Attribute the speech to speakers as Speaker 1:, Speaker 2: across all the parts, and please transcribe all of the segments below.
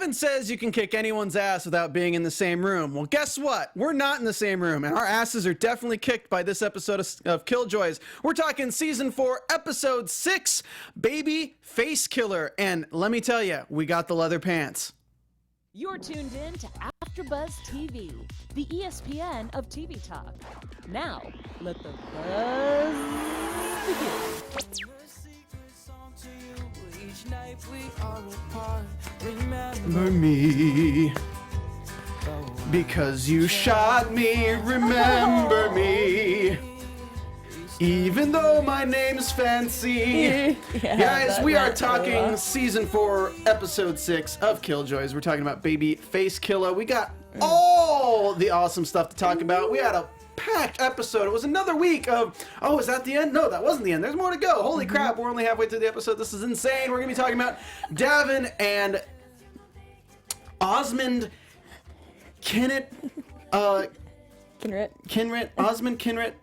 Speaker 1: Davin says you can kick anyone's ass without being in the same room. Well, guess what? We're not in the same room, and our asses are definitely kicked by this episode of Killjoys. We're talking Season 4, Episode 6, Baby Face Killer. And let me tell you, we got the leather pants.
Speaker 2: You're tuned in to AfterBuzz TV, the ESPN of TV talk. Now, let the buzz begin.
Speaker 1: Remember me, because you shot me, remember me, even though my name's Fancy. Guys, we are talking Season 4, Episode 6 of Killjoys. We're talking about Baby Face Killer. We got all the awesome stuff to talk about. We had a packed episode. It was another week of, oh, is that the end? No, that wasn't the end. There's more to go. Holy crap, we're only halfway through the episode. This is insane. We're going to be talking about Davin and Osmond Kinrit, Osmond Kinrit,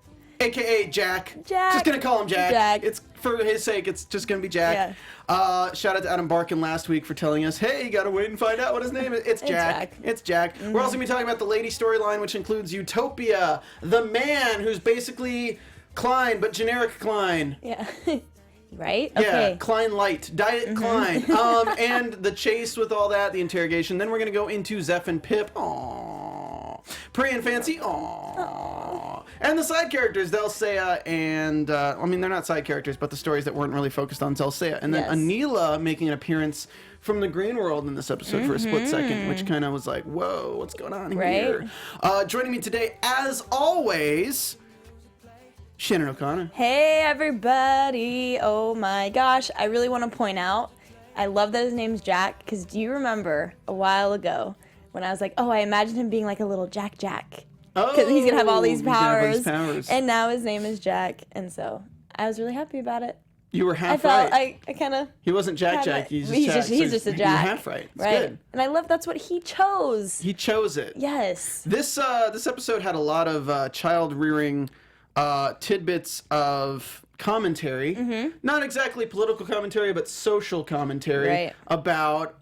Speaker 1: aka Jaq. Just gonna call him Jaq. It's for his sake. It's just gonna be Jaq. Yeah. Shout out to Adam Barkin last week for telling us, hey, you gotta wait and find out what his name is. It's Jaq. It's Jaq. We're also gonna be talking about the lady storyline, which includes Utopia, the man who's basically Khlyen, but generic Khlyen.
Speaker 3: Yeah. Right?
Speaker 1: Yeah,
Speaker 3: Okay.
Speaker 1: Khlyen Light, Diet Khlyen. And the chase with all that, the interrogation. Then we're going to go into Zeph and Pip. Aww. Pree and Fancy. Aww. And the side characters, DelleSeyah and, I mean, they're not side characters, but the stories that weren't really focused on DelleSeyah. And then Aneela making an appearance from the green world in this episode for a split second, which kind of was like, whoa, what's going on here? Joining me today, as always, Shannon O'Connor.
Speaker 3: Hey, everybody. Oh, my gosh. I really want to point out, I love that his name's Jaq, because do you remember a while ago when I was like, oh, I imagined him being like a little Jack.
Speaker 1: Oh,
Speaker 3: because he's going to have all these
Speaker 1: he's gonna have all
Speaker 3: powers.
Speaker 1: these powers.
Speaker 3: And now his name is Jaq. And so I was really happy about it.
Speaker 1: You were half
Speaker 3: right.
Speaker 1: right.
Speaker 3: I kind of...
Speaker 1: He wasn't Jack.
Speaker 3: He's
Speaker 1: Jack.
Speaker 3: just a Jack.
Speaker 1: You're half right. It's
Speaker 3: right.
Speaker 1: good.
Speaker 3: And I love that's what he chose.
Speaker 1: He chose it.
Speaker 3: Yes.
Speaker 1: This episode had a lot of child-rearing tidbits of commentary. Not exactly political commentary, but social commentary about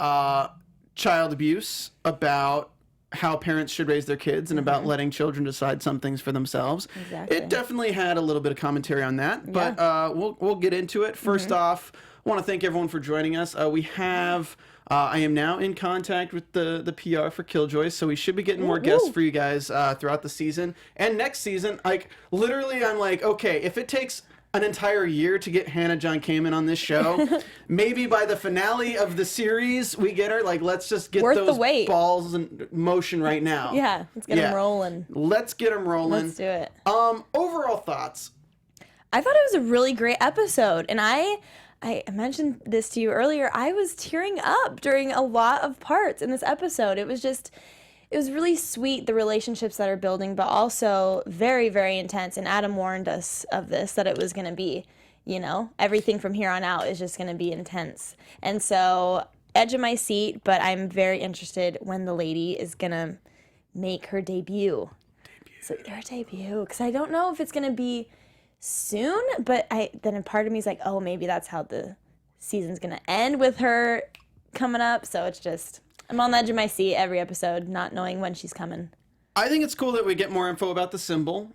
Speaker 1: child abuse, about how parents should raise their kids, and about letting children decide some things for themselves.
Speaker 3: Exactly.
Speaker 1: It definitely had a little bit of commentary on that, but we'll get into it. First off, I want to thank everyone for joining us. We have... I am now in contact with the PR for Killjoys, so we should be getting more guests for you guys throughout the season. And next season, like, literally, I'm like, okay, if it takes an entire year to get Hannah John-Kamen on this show, maybe by the finale of the series, we get her. Like, let's just get those balls in motion right now.
Speaker 3: Yeah, let's get them rolling.
Speaker 1: Let's get them rolling.
Speaker 3: Let's do it.
Speaker 1: Overall thoughts?
Speaker 3: I thought it was a really great episode, and I mentioned this to you earlier. I was tearing up during a lot of parts in this episode. It was really sweet, the relationships that are building, but also very, very intense. And Adam warned us of this, that it was going to be, everything from here on out is just going to be intense. And so, edge of my seat, but I'm very interested when the lady is going to make her debut. So, her debut, because I don't know if it's going to be soon, but then a part of me is like, oh, maybe that's how the season's gonna end, with her coming up. So it's just, I'm on the edge of my seat every episode, not knowing when she's coming.
Speaker 1: I think it's cool that we get more info about the symbol,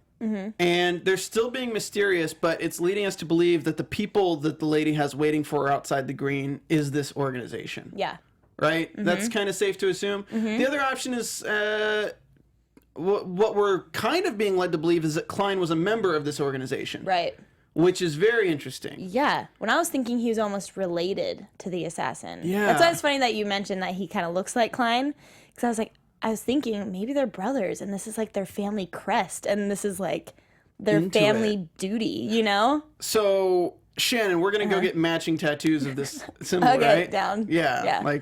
Speaker 1: and they're still being mysterious, but it's leading us to believe that the people that the lady has waiting for her outside the green is this organization.
Speaker 3: Yeah.
Speaker 1: Right? That's kind of safe to assume. The other option is what we're kind of being led to believe is that Khlyen was a member of this organization.
Speaker 3: Right.
Speaker 1: Which is very interesting.
Speaker 3: Yeah. When I was thinking he was almost related to the assassin.
Speaker 1: Yeah.
Speaker 3: That's why it's funny that you mentioned that he kind of looks like Khlyen. Because I was thinking maybe they're brothers and this is like their family crest. And this is like their family duty,
Speaker 1: So, Shannon, we're going to go get matching tattoos of this symbol, right?
Speaker 3: Down.
Speaker 1: Yeah. Like,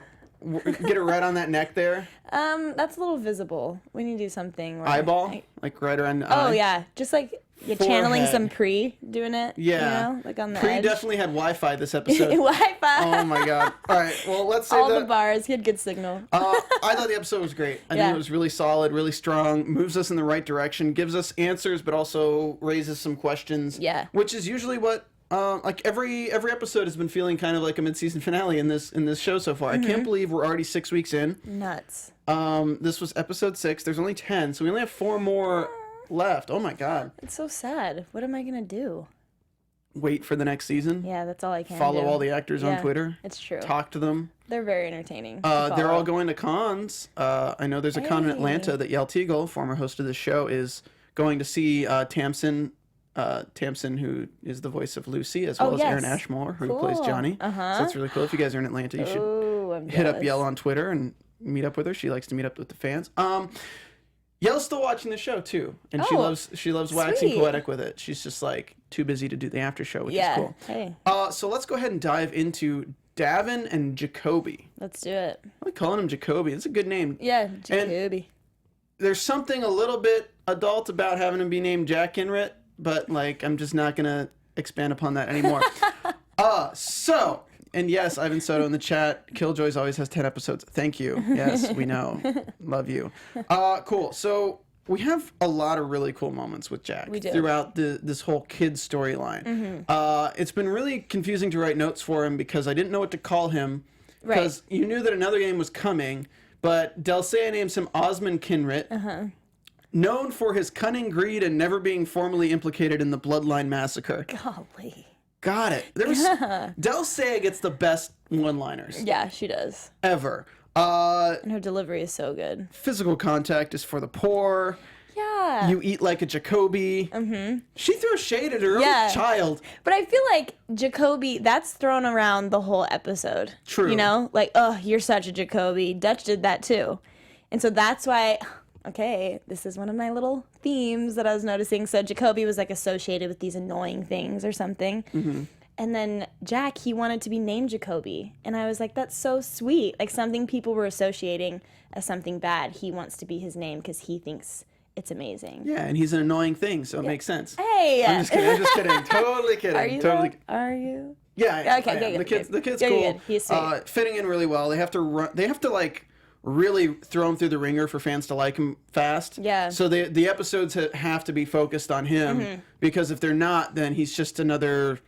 Speaker 1: get it right on that neck there.
Speaker 3: That's a little visible. We need to do something. Where
Speaker 1: Eyeball? Like right around the eye?
Speaker 3: Oh, yeah. Just like you're channeling some Pree doing it.
Speaker 1: Yeah.
Speaker 3: Like on the
Speaker 1: Pree
Speaker 3: edge.
Speaker 1: definitely had Wi-Fi this episode.
Speaker 3: Wi-Fi.
Speaker 1: Oh, my God. All right. Well, let's say
Speaker 3: all the bars. He had good signal.
Speaker 1: I thought the episode was great. I think it was really solid, really strong, moves us in the right direction, gives us answers, but also raises some questions.
Speaker 3: Yeah.
Speaker 1: Which is usually what like every episode has been feeling kind of like a mid-season finale in this show so far. I can't believe we're already 6 weeks in.
Speaker 3: Nuts.
Speaker 1: This was episode 6. There's only 10, so we only have 4 more left. Oh my god.
Speaker 3: It's so sad. What am I gonna do?
Speaker 1: Wait for the next season.
Speaker 3: Yeah, that's all I can
Speaker 1: Follow
Speaker 3: do.
Speaker 1: all the actors on Twitter.
Speaker 3: It's true.
Speaker 1: Talk to them.
Speaker 3: They're very entertaining.
Speaker 1: They're all going to cons. I know there's a con in Atlanta that Yael Teagle, former host of the show, is going to see. Tamsin, who is the voice of Lucy, as well as Aaron Ashmore, who plays Johnny. So that's really cool. If you guys are in Atlanta, you should hit up Yael on Twitter and meet up with her. She likes to meet up with the fans. Yael's still watching the show too, and she loves waxing poetic with it. She's just like too busy to do the after show, which is cool.
Speaker 3: Hey.
Speaker 1: So let's go ahead and dive into Davin and Jacoby.
Speaker 3: Let's do it.
Speaker 1: I like calling him Jacoby. It's a good name.
Speaker 3: Yeah, Jacoby.
Speaker 1: And there's something a little bit adult about having him be named Jack Inrit, but like I'm just not gonna expand upon that anymore. And yes, Ivan Soto in the chat. Killjoys always has 10 episodes. Thank you. Yes, we know. Love you. Cool. So we have a lot of really cool moments with Jack throughout this whole kid storyline. It's been really confusing to write notes for him because I didn't know what to call him because you knew that another game was coming, but DelleSeyah names him Osmond Kinrit. Known for his cunning greed and never being formally implicated in the Bloodline Massacre.
Speaker 3: Golly.
Speaker 1: Got it. DelleSeyah gets the best one-liners.
Speaker 3: Yeah, she does.
Speaker 1: Ever.
Speaker 3: And her delivery is so good.
Speaker 1: Physical contact is for the poor.
Speaker 3: Yeah.
Speaker 1: You eat like a Jacoby. She throws shade at her own child.
Speaker 3: But I feel like Jacoby, that's thrown around the whole episode.
Speaker 1: True.
Speaker 3: You know? Like, oh, you're such a Jacoby. Dutch did that too. And so that's why... Okay, this is one of my little themes that I was noticing. So Jacoby was like associated with these annoying things or something. And then Jack, he wanted to be named Jacoby. And I was like, that's so sweet. Like something people were associating as something bad. He wants to be his name because he thinks it's amazing.
Speaker 1: Yeah, and he's an annoying thing, so it makes sense.
Speaker 3: Hey!
Speaker 1: I'm just kidding. Totally kidding.
Speaker 3: Are you?
Speaker 1: Totally.
Speaker 3: Are you?
Speaker 1: Yeah.
Speaker 3: Okay, good.
Speaker 1: The kid's cool.
Speaker 3: Good. He's sweet.
Speaker 1: Fitting in really well. They have to like really throw him through the ringer for fans to like him fast.
Speaker 3: Yeah.
Speaker 1: So the episodes have to be focused on him because if they're not, then he's just another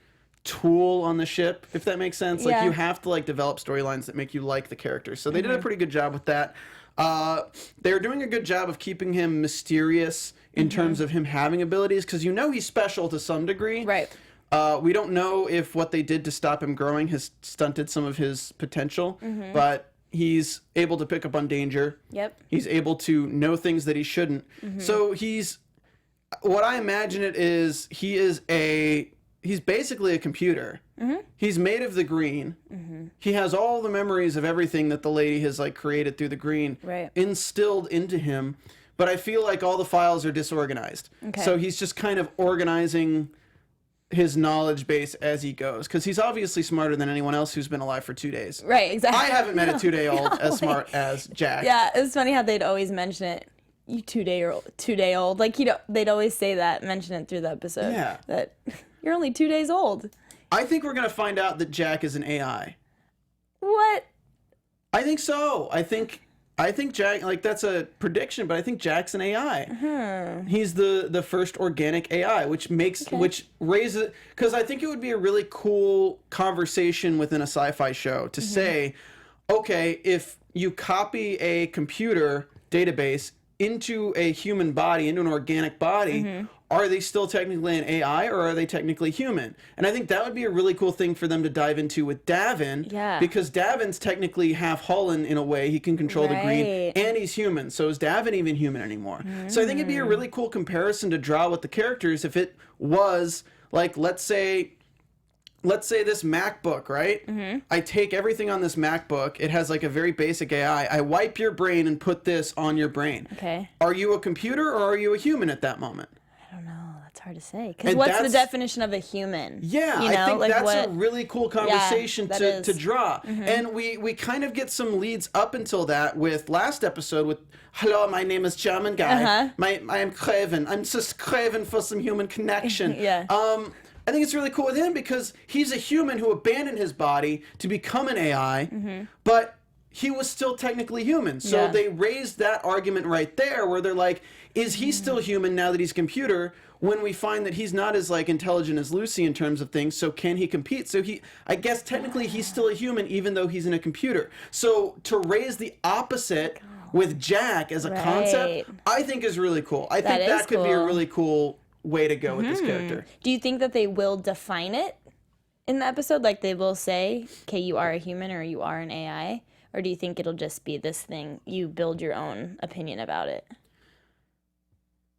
Speaker 1: tool on the ship, if that makes sense. Like you have to like develop storylines that make you like the characters. So they did a pretty good job with that. They're doing a good job of keeping him mysterious in terms of him having abilities because he's special to some degree.
Speaker 3: Right.
Speaker 1: We don't know if what they did to stop him growing has stunted some of his potential, but he's able to pick up on danger.
Speaker 3: Yep.
Speaker 1: He's able to know things that he shouldn't. So what I imagine it is, he's basically a computer. He's made of the green. He has all the memories of everything that the lady has like created through the green instilled into him. But I feel like all the files are disorganized. Okay. So he's just kind of organizing his knowledge base as he goes, because he's obviously smarter than anyone else who's been alive for 2 days.
Speaker 3: Right, exactly.
Speaker 1: I haven't met a 2-day-old as smart as Jack.
Speaker 3: Yeah, it's funny how they'd always mention it. You 2-day old. Like, they'd always say that, mention it through the episode.
Speaker 1: Yeah.
Speaker 3: That you're only 2 days old.
Speaker 1: I think we're going to find out that Jack is an AI.
Speaker 3: What?
Speaker 1: I think so. I think Jack, like, that's a prediction, but I think Jack's an AI. He's the first organic AI, which raises, because I think it would be a really cool conversation within a sci-fi show to say, okay, if you copy a computer database into a human body, into an organic body, are they still technically an AI or are they technically human? And I think that would be a really cool thing for them to dive into with Davin.
Speaker 3: Yeah.
Speaker 1: Because Davin's technically half Khlyen in a way. He can control the green and he's human. So is Davin even human anymore? So I think it'd be a really cool comparison to draw with the characters if it was like, let's say this MacBook, right? I take everything on this MacBook. It has like a very basic AI. I wipe your brain and put this on your brain.
Speaker 3: Okay.
Speaker 1: Are you a computer or are you a human at that moment?
Speaker 3: I don't know. That's hard to say. Because what's the definition of a human?
Speaker 1: Yeah, I think that's a really cool conversation to draw. And we kind of get some leads up until that with last episode with, hello, my name is German guy. I am craven. I'm just craven for some human connection. I think it's really cool with him because he's a human who abandoned his body to become an AI, but he was still technically human. So
Speaker 3: Yeah.
Speaker 1: they raised that argument right there where they're like, is he still human now that he's a computer, when we find that he's not as like intelligent as Lucy in terms of things, so can he compete? So I guess technically he's still a human even though he's in a computer. So to raise the opposite with Jaq as a concept, I think is really cool. I think that could be a really cool way to go with this character.
Speaker 3: Do you think that they will define it in the episode? Like they will say, okay, you are a human or you are an AI? Or do you think it'll just be this thing, you build your own opinion about it?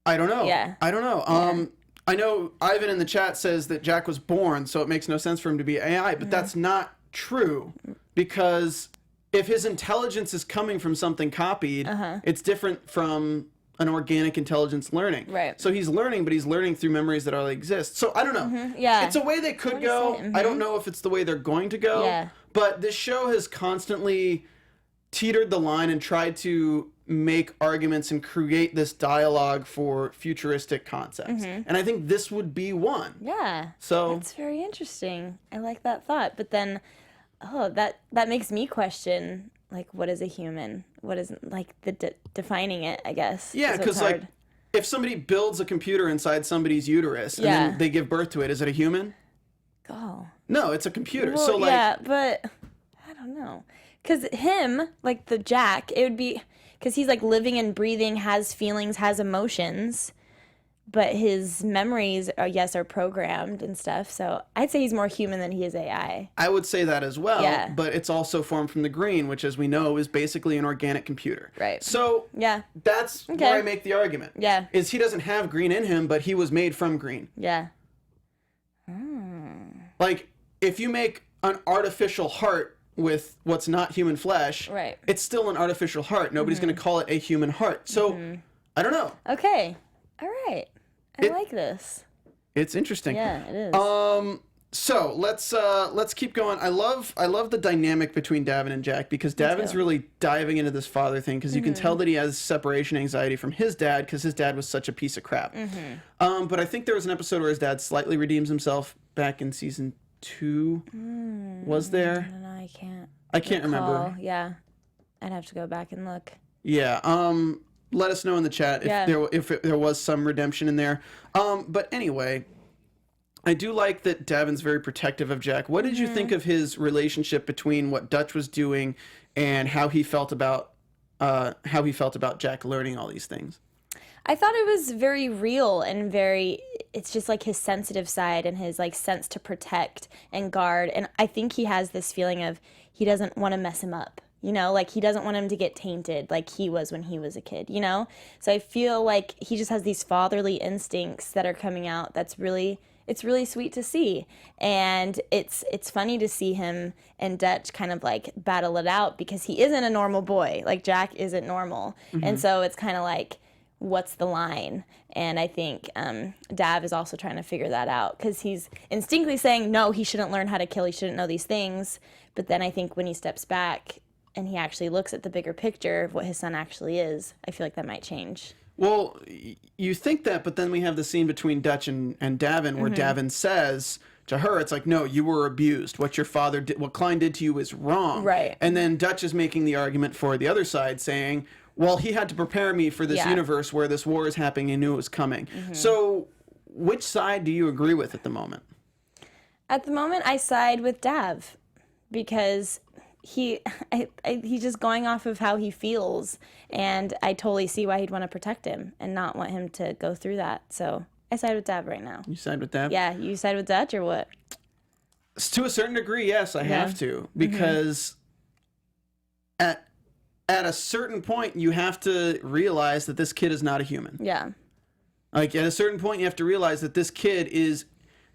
Speaker 1: I don't know.
Speaker 3: Yeah.
Speaker 1: I don't know. I know Ivan in the chat says that Jaq was born, so it makes no sense for him to be AI, but that's not true, because if his intelligence is coming from something copied, it's different from an organic intelligence learning.
Speaker 3: Right.
Speaker 1: So he's learning, but he's learning through memories that already exist. So I don't know.
Speaker 3: Yeah.
Speaker 1: It's a way they could go. I don't know if it's the way they're going to go.
Speaker 3: Yeah.
Speaker 1: But this show has constantly teetered the line and tried to make arguments and create this dialogue for futuristic concepts. And I think this would be one.
Speaker 3: Yeah.
Speaker 1: So
Speaker 3: that's very interesting. I like that thought. But then, that makes me question, like, what is a human? What is, like, the defining it, I guess.
Speaker 1: yeah, because like if somebody builds a computer inside somebody's uterus and then they give birth to it, is it a human?
Speaker 3: Oh.
Speaker 1: No, it's a computer.
Speaker 3: Well,
Speaker 1: so like
Speaker 3: yeah, but I don't know. Because him, like the Jaq, it would be, because he's like living and breathing, has feelings, has emotions, but his memories are programmed and stuff. So I'd say he's more human than he is AI.
Speaker 1: I would say that as well.
Speaker 3: Yeah.
Speaker 1: But it's also formed from the green, which, as we know, is basically an organic computer.
Speaker 3: Right.
Speaker 1: So
Speaker 3: Yeah.
Speaker 1: that's where I make the argument.
Speaker 3: Yeah.
Speaker 1: Is he doesn't have green in him, but he was made from green.
Speaker 3: Yeah.
Speaker 1: Like, if you make an artificial heart with what's not human flesh,
Speaker 3: Right.
Speaker 1: it's still an artificial heart. Nobody's going to call it a human heart. So, I don't know.
Speaker 3: Okay. All right. I like this.
Speaker 1: It's interesting.
Speaker 3: Yeah, it is.
Speaker 1: So let's keep going. I love the dynamic between Davin and Jaq, because Davin's really diving into this father thing, because you can tell that he has separation anxiety from his dad, because his dad was such a piece of crap. But I think there was an episode where his dad slightly redeems himself back in season 2. Was there?
Speaker 3: I don't know.
Speaker 1: I can't remember.
Speaker 3: Yeah. I'd have to go back and look.
Speaker 1: Yeah. Let us know in the chat if there was some redemption in there. But anyway, I do like that Davin's very protective of Jaq. What did you think of his relationship between what Dutch was doing and how he felt about Jaq learning all these things?
Speaker 3: I thought it was very real and it's just like his sensitive side and his like sense to protect and guard. And I think he has this feeling of he doesn't want to mess him up, like he doesn't want him to get tainted like he was when he was a kid, So I feel like he just has these fatherly instincts that are coming out. It's really sweet to see. And it's funny to see him and Dutch kind of like battle it out, because he isn't a normal boy. Like Jaq isn't normal. And so it's kind of like, what's the line? And I think Dav is also trying to figure that out, because he's instinctively saying, no, he shouldn't learn how to kill. He shouldn't know these things. But then I think when he steps back and he actually looks at the bigger picture of what his son actually is, I feel like that might change.
Speaker 1: Well, you think that, but then we have the scene between Dutch and Davin where Davin says to her, it's like, no, you were abused. What your father did, what Khlyen did to you is wrong.
Speaker 3: Right.
Speaker 1: And then Dutch is making the argument for the other side, saying, well, he had to prepare me for this universe where this war is happening and knew it was coming. So which side do you agree with at the moment?
Speaker 3: At the moment, I side with Dav, because he's just going off of how he feels, and I totally see why he'd want to protect him and not want him to go through that. So I side with Dav right now.
Speaker 1: You side with Dav?
Speaker 3: Yeah, you side with Dutch or what?
Speaker 1: To a certain degree, yes, I have to, because at a certain point, you have to realize that this kid is not a human.
Speaker 3: Yeah.
Speaker 1: Like, at a certain point, you have to realize that this kid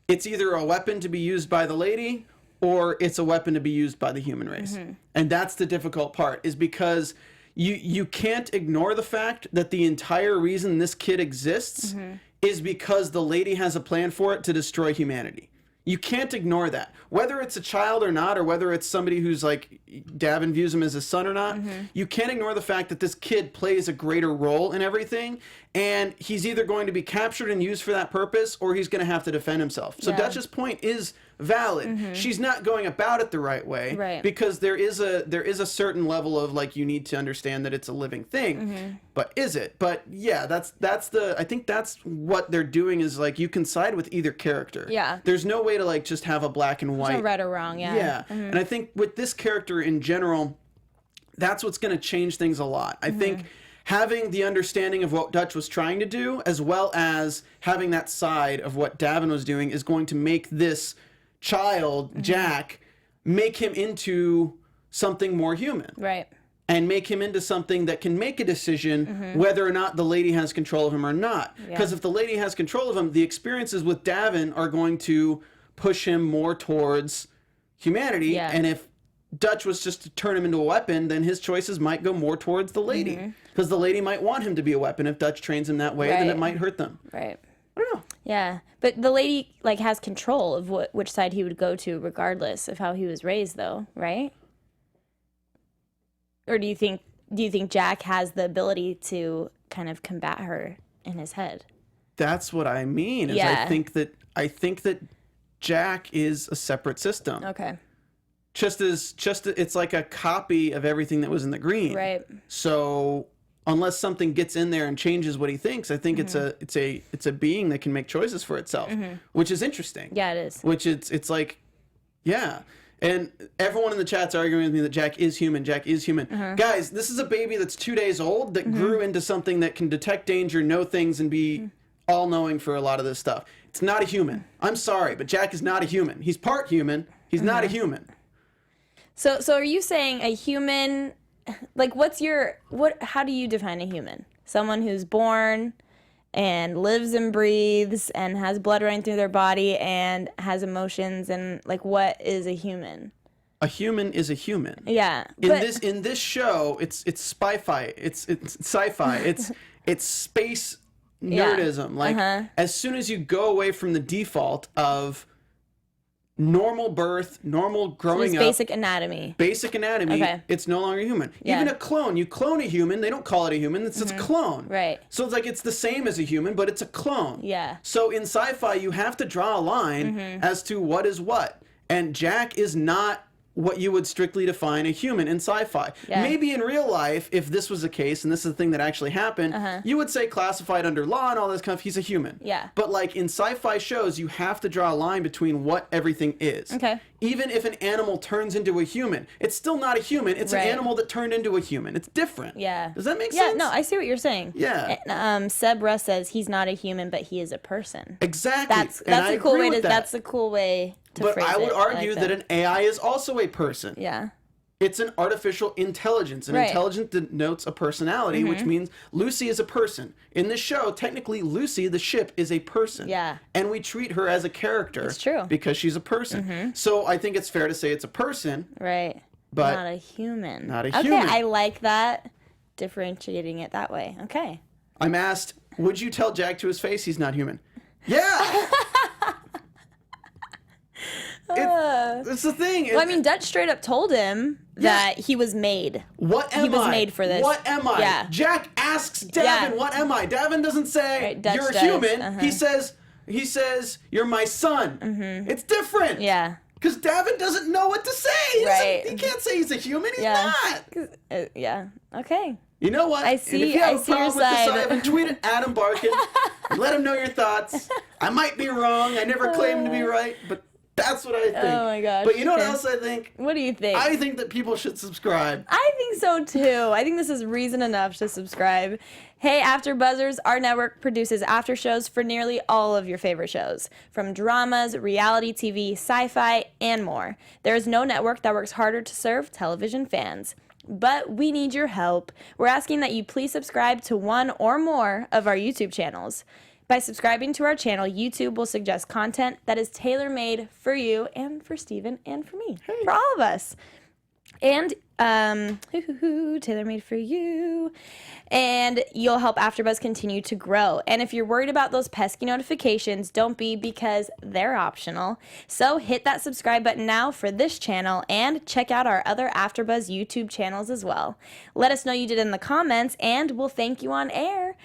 Speaker 1: it's either a weapon to be used by the lady, or it's a weapon to be used by the human race. And that's the difficult part, is because you can't ignore the fact that the entire reason this kid exists is because the lady has a plan for it to destroy humanity. You can't ignore that. Whether it's a child or not, or whether it's somebody who's like, Davin views him as his son or not, you can't ignore the fact that this kid plays a greater role in everything, and he's either going to be captured and used for that purpose, or he's going to have to defend himself. So Dutch's point is valid. She's not going about it the right way,
Speaker 3: Right.
Speaker 1: because there is a certain level of like, you need to understand that it's a living thing. But is it? But yeah, I think that's what they're doing, is like, you can side with either character.
Speaker 3: Yeah.
Speaker 1: There's no way to like just have a black and white.
Speaker 3: No right or wrong, yeah.
Speaker 1: Yeah. And I think with this character in general, that's what's going to change things a lot. I think having the understanding of what Dutch was trying to do, as well as having that side of what Davin was doing, is going to make this child, Jaq, make him into something more human.
Speaker 3: Right.
Speaker 1: And make him into something that can make a decision whether or not the lady has control of him or not. Because if the lady has control of him, the experiences with Davin are going to push him more towards humanity.
Speaker 3: Yeah.
Speaker 1: And if Dutch was just to turn him into a weapon, then his choices might go more towards the lady. Because the lady might want him to be a weapon. If Dutch trains him that way, then
Speaker 3: Right.
Speaker 1: it might hurt them.
Speaker 3: Right.
Speaker 1: I don't know.
Speaker 3: Yeah, but the lady like has control of which side he would go to, regardless of how he was raised, though, right? Or do you think Jaq has the ability to kind of combat her in his head?
Speaker 1: That's what I mean. Is
Speaker 3: Yeah.
Speaker 1: I think that Jaq is a separate system.
Speaker 3: Okay.
Speaker 1: Just it's like a copy of everything that was in the green.
Speaker 3: Right.
Speaker 1: So unless something gets in there and changes what he thinks, I think it's a being that can make choices for itself, which is interesting.
Speaker 3: Yeah, it is.
Speaker 1: Which it's like, yeah. And everyone in the chat's arguing with me that Jaq is human. Jaq is human. Guys, this is a baby that's 2 days old that grew into something that can detect danger, know things, and be all-knowing for a lot of this stuff. It's not a human. I'm sorry, but Jaq is not a human. He's part human. He's not a human.
Speaker 3: So are you saying a human, like how do you define a human? Someone who's born and lives and breathes and has blood running through their body and has emotions, and like, what is a human?
Speaker 1: A human is a human.
Speaker 3: Yeah.
Speaker 1: In this show, it's Sci-Fi. It's Sci-Fi. It's space nerdism. Like, as soon as you go away from the default of normal birth, normal growing up,
Speaker 3: basic anatomy,
Speaker 1: okay, it's no longer human. Even a clone, you clone a human, they don't call it a human, it's a clone.
Speaker 3: Right.
Speaker 1: So it's like, it's the same as a human, but it's a clone.
Speaker 3: Yeah.
Speaker 1: So in Sci-Fi, you have to draw a line as to what is what. And Jaq is not what you would strictly define a human in Sci-Fi.
Speaker 3: Yeah.
Speaker 1: Maybe in real life, if this was the case, and this is the thing that actually happened, you would say classified under law and all this kind of, he's a human.
Speaker 3: Yeah.
Speaker 1: But like in Sci-Fi shows, you have to draw a line between what everything is.
Speaker 3: Okay.
Speaker 1: Even if an animal turns into a human, it's still not a human. It's an animal that turned into a human. It's different.
Speaker 3: Yeah.
Speaker 1: Does that make sense?
Speaker 3: Yeah, no, I see what you're saying.
Speaker 1: Yeah.
Speaker 3: And, Seb Russ says he's not a human, but he is a person.
Speaker 1: Exactly.
Speaker 3: That's
Speaker 1: And I
Speaker 3: a cool
Speaker 1: agree
Speaker 3: way
Speaker 1: with
Speaker 3: to.
Speaker 1: that.
Speaker 3: That's a cool way to
Speaker 1: But
Speaker 3: phrase it.
Speaker 1: I would argue
Speaker 3: like
Speaker 1: that an AI is also a person.
Speaker 3: Yeah.
Speaker 1: It's an artificial intelligence. An intelligence denotes a personality, which means Lucy is a person. In this show, technically, Lucy, the ship, is a person.
Speaker 3: Yeah.
Speaker 1: And we treat her as a character.
Speaker 3: It's true.
Speaker 1: Because she's a person. So I think it's fair to say it's a person.
Speaker 3: Right.
Speaker 1: But
Speaker 3: not a human.
Speaker 1: Not a
Speaker 3: okay,
Speaker 1: human.
Speaker 3: I like that. Differentiating it that way. Okay.
Speaker 1: I'm asked, would you tell Jaq to his face he's not human? Yeah! It's the thing.
Speaker 3: Well, I mean, Dutch straight up told him that he was made.
Speaker 1: What am I?
Speaker 3: He was made for this.
Speaker 1: What am I?
Speaker 3: Yeah.
Speaker 1: Jaq asks Davin,
Speaker 3: Yeah.
Speaker 1: what am I? Davin doesn't say,
Speaker 3: Right, Dutch
Speaker 1: you're a
Speaker 3: does.
Speaker 1: human. He says, you're my son. It's different.
Speaker 3: Yeah.
Speaker 1: Because Davin doesn't know what to say. He can't say he's a human. He's
Speaker 3: Yeah.
Speaker 1: not.
Speaker 3: Yeah. Okay.
Speaker 1: You know what?
Speaker 3: I see-
Speaker 1: And if you have
Speaker 3: I
Speaker 1: a
Speaker 3: see your
Speaker 1: problem with
Speaker 3: side.
Speaker 1: this, Ivan, tweet at Adam Barkin. Let him know your thoughts. I might be wrong. I never claimed to be right, but that's what I think.
Speaker 3: Oh my gosh.
Speaker 1: But you know what
Speaker 3: Okay.
Speaker 1: else I think?
Speaker 3: What do you think?
Speaker 1: I think that people should subscribe.
Speaker 3: I think so too. I think this is reason enough to subscribe. Hey, AfterBuzzers, our network produces after shows for nearly all of your favorite shows, from dramas, reality TV, sci-fi, and more. There is no network that works harder to serve television fans. But we need your help. We're asking that you please subscribe to one or more of our YouTube channels. By subscribing to our channel, YouTube will suggest content that is tailor-made for you and for Steven and for me, for all of us. And tailor-made for you. And you'll help AfterBuzz continue to grow. And if you're worried about those pesky notifications, don't be, because they're optional. So hit that subscribe button now for this channel and check out our other AfterBuzz YouTube channels as well. Let us know you did in the comments and we'll thank you on air.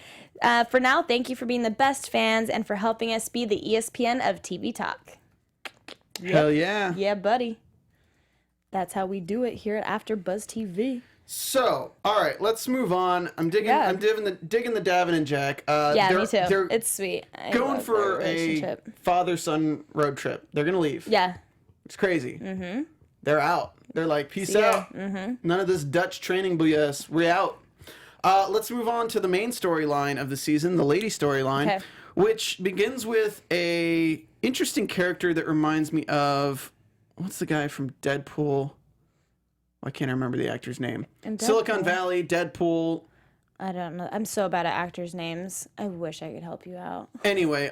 Speaker 3: For now, thank you for being the best fans and for helping us be the ESPN of TV Talk. Yep.
Speaker 1: Hell yeah.
Speaker 3: Yeah, buddy. That's how we do it here at AfterBuzz TV.
Speaker 1: So, all right, let's move on. I'm digging the Davin and Jaq.
Speaker 3: Me too.
Speaker 1: They're
Speaker 3: It's sweet. I
Speaker 1: going
Speaker 3: love
Speaker 1: for
Speaker 3: their
Speaker 1: a
Speaker 3: relationship.
Speaker 1: father-son road trip. They're gonna leave.
Speaker 3: Yeah.
Speaker 1: It's crazy. Mm-hmm. They're out. They're like, peace out. Mm-hmm. None of this Dutch training BS. We're out. Let's move on to the main storyline of the season, the lady storyline, which begins with a interesting character that reminds me of, what's the guy from Deadpool? I can't remember the actor's name. Silicon Valley, Deadpool.
Speaker 3: I don't know. I'm so bad at actors' names. I wish I could help you out.
Speaker 1: Anyway,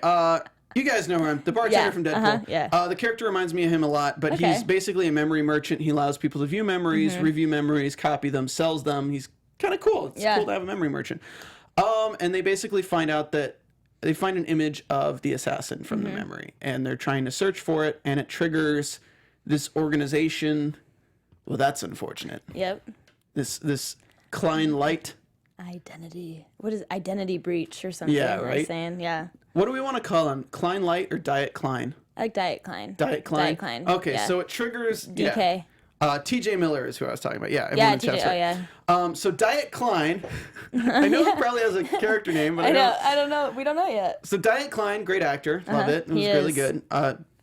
Speaker 1: you guys know him. The bartender from Deadpool. The character reminds me of him a lot, but he's basically a memory merchant. He allows people to view memories, review memories, copy them, sells them. He's kind of cool. It's cool to have a memory merchant. And they basically find out that they find an image of the assassin from the memory, and they're trying to search for it, and it triggers this organization. Well, that's unfortunate.
Speaker 3: Yep.
Speaker 1: This Khlyen Light.
Speaker 3: Identity. What is identity breach or something?
Speaker 1: Yeah, right.
Speaker 3: They're saying, yeah.
Speaker 1: What do we want to call him? Khlyen Light or Diet Khlyen?
Speaker 3: I like Diet Khlyen.
Speaker 1: Diet Khlyen.
Speaker 3: Diet Khlyen.
Speaker 1: Okay, so it triggers
Speaker 3: DK.
Speaker 1: TJ Miller is who I was talking about. Yeah,
Speaker 3: Yeah, TJ. Oh yeah.
Speaker 1: So Diet Khlyen. I know he probably has a character name, but
Speaker 3: I don't know. We don't know yet.
Speaker 1: So Diet Khlyen, great actor, love it. It was really good.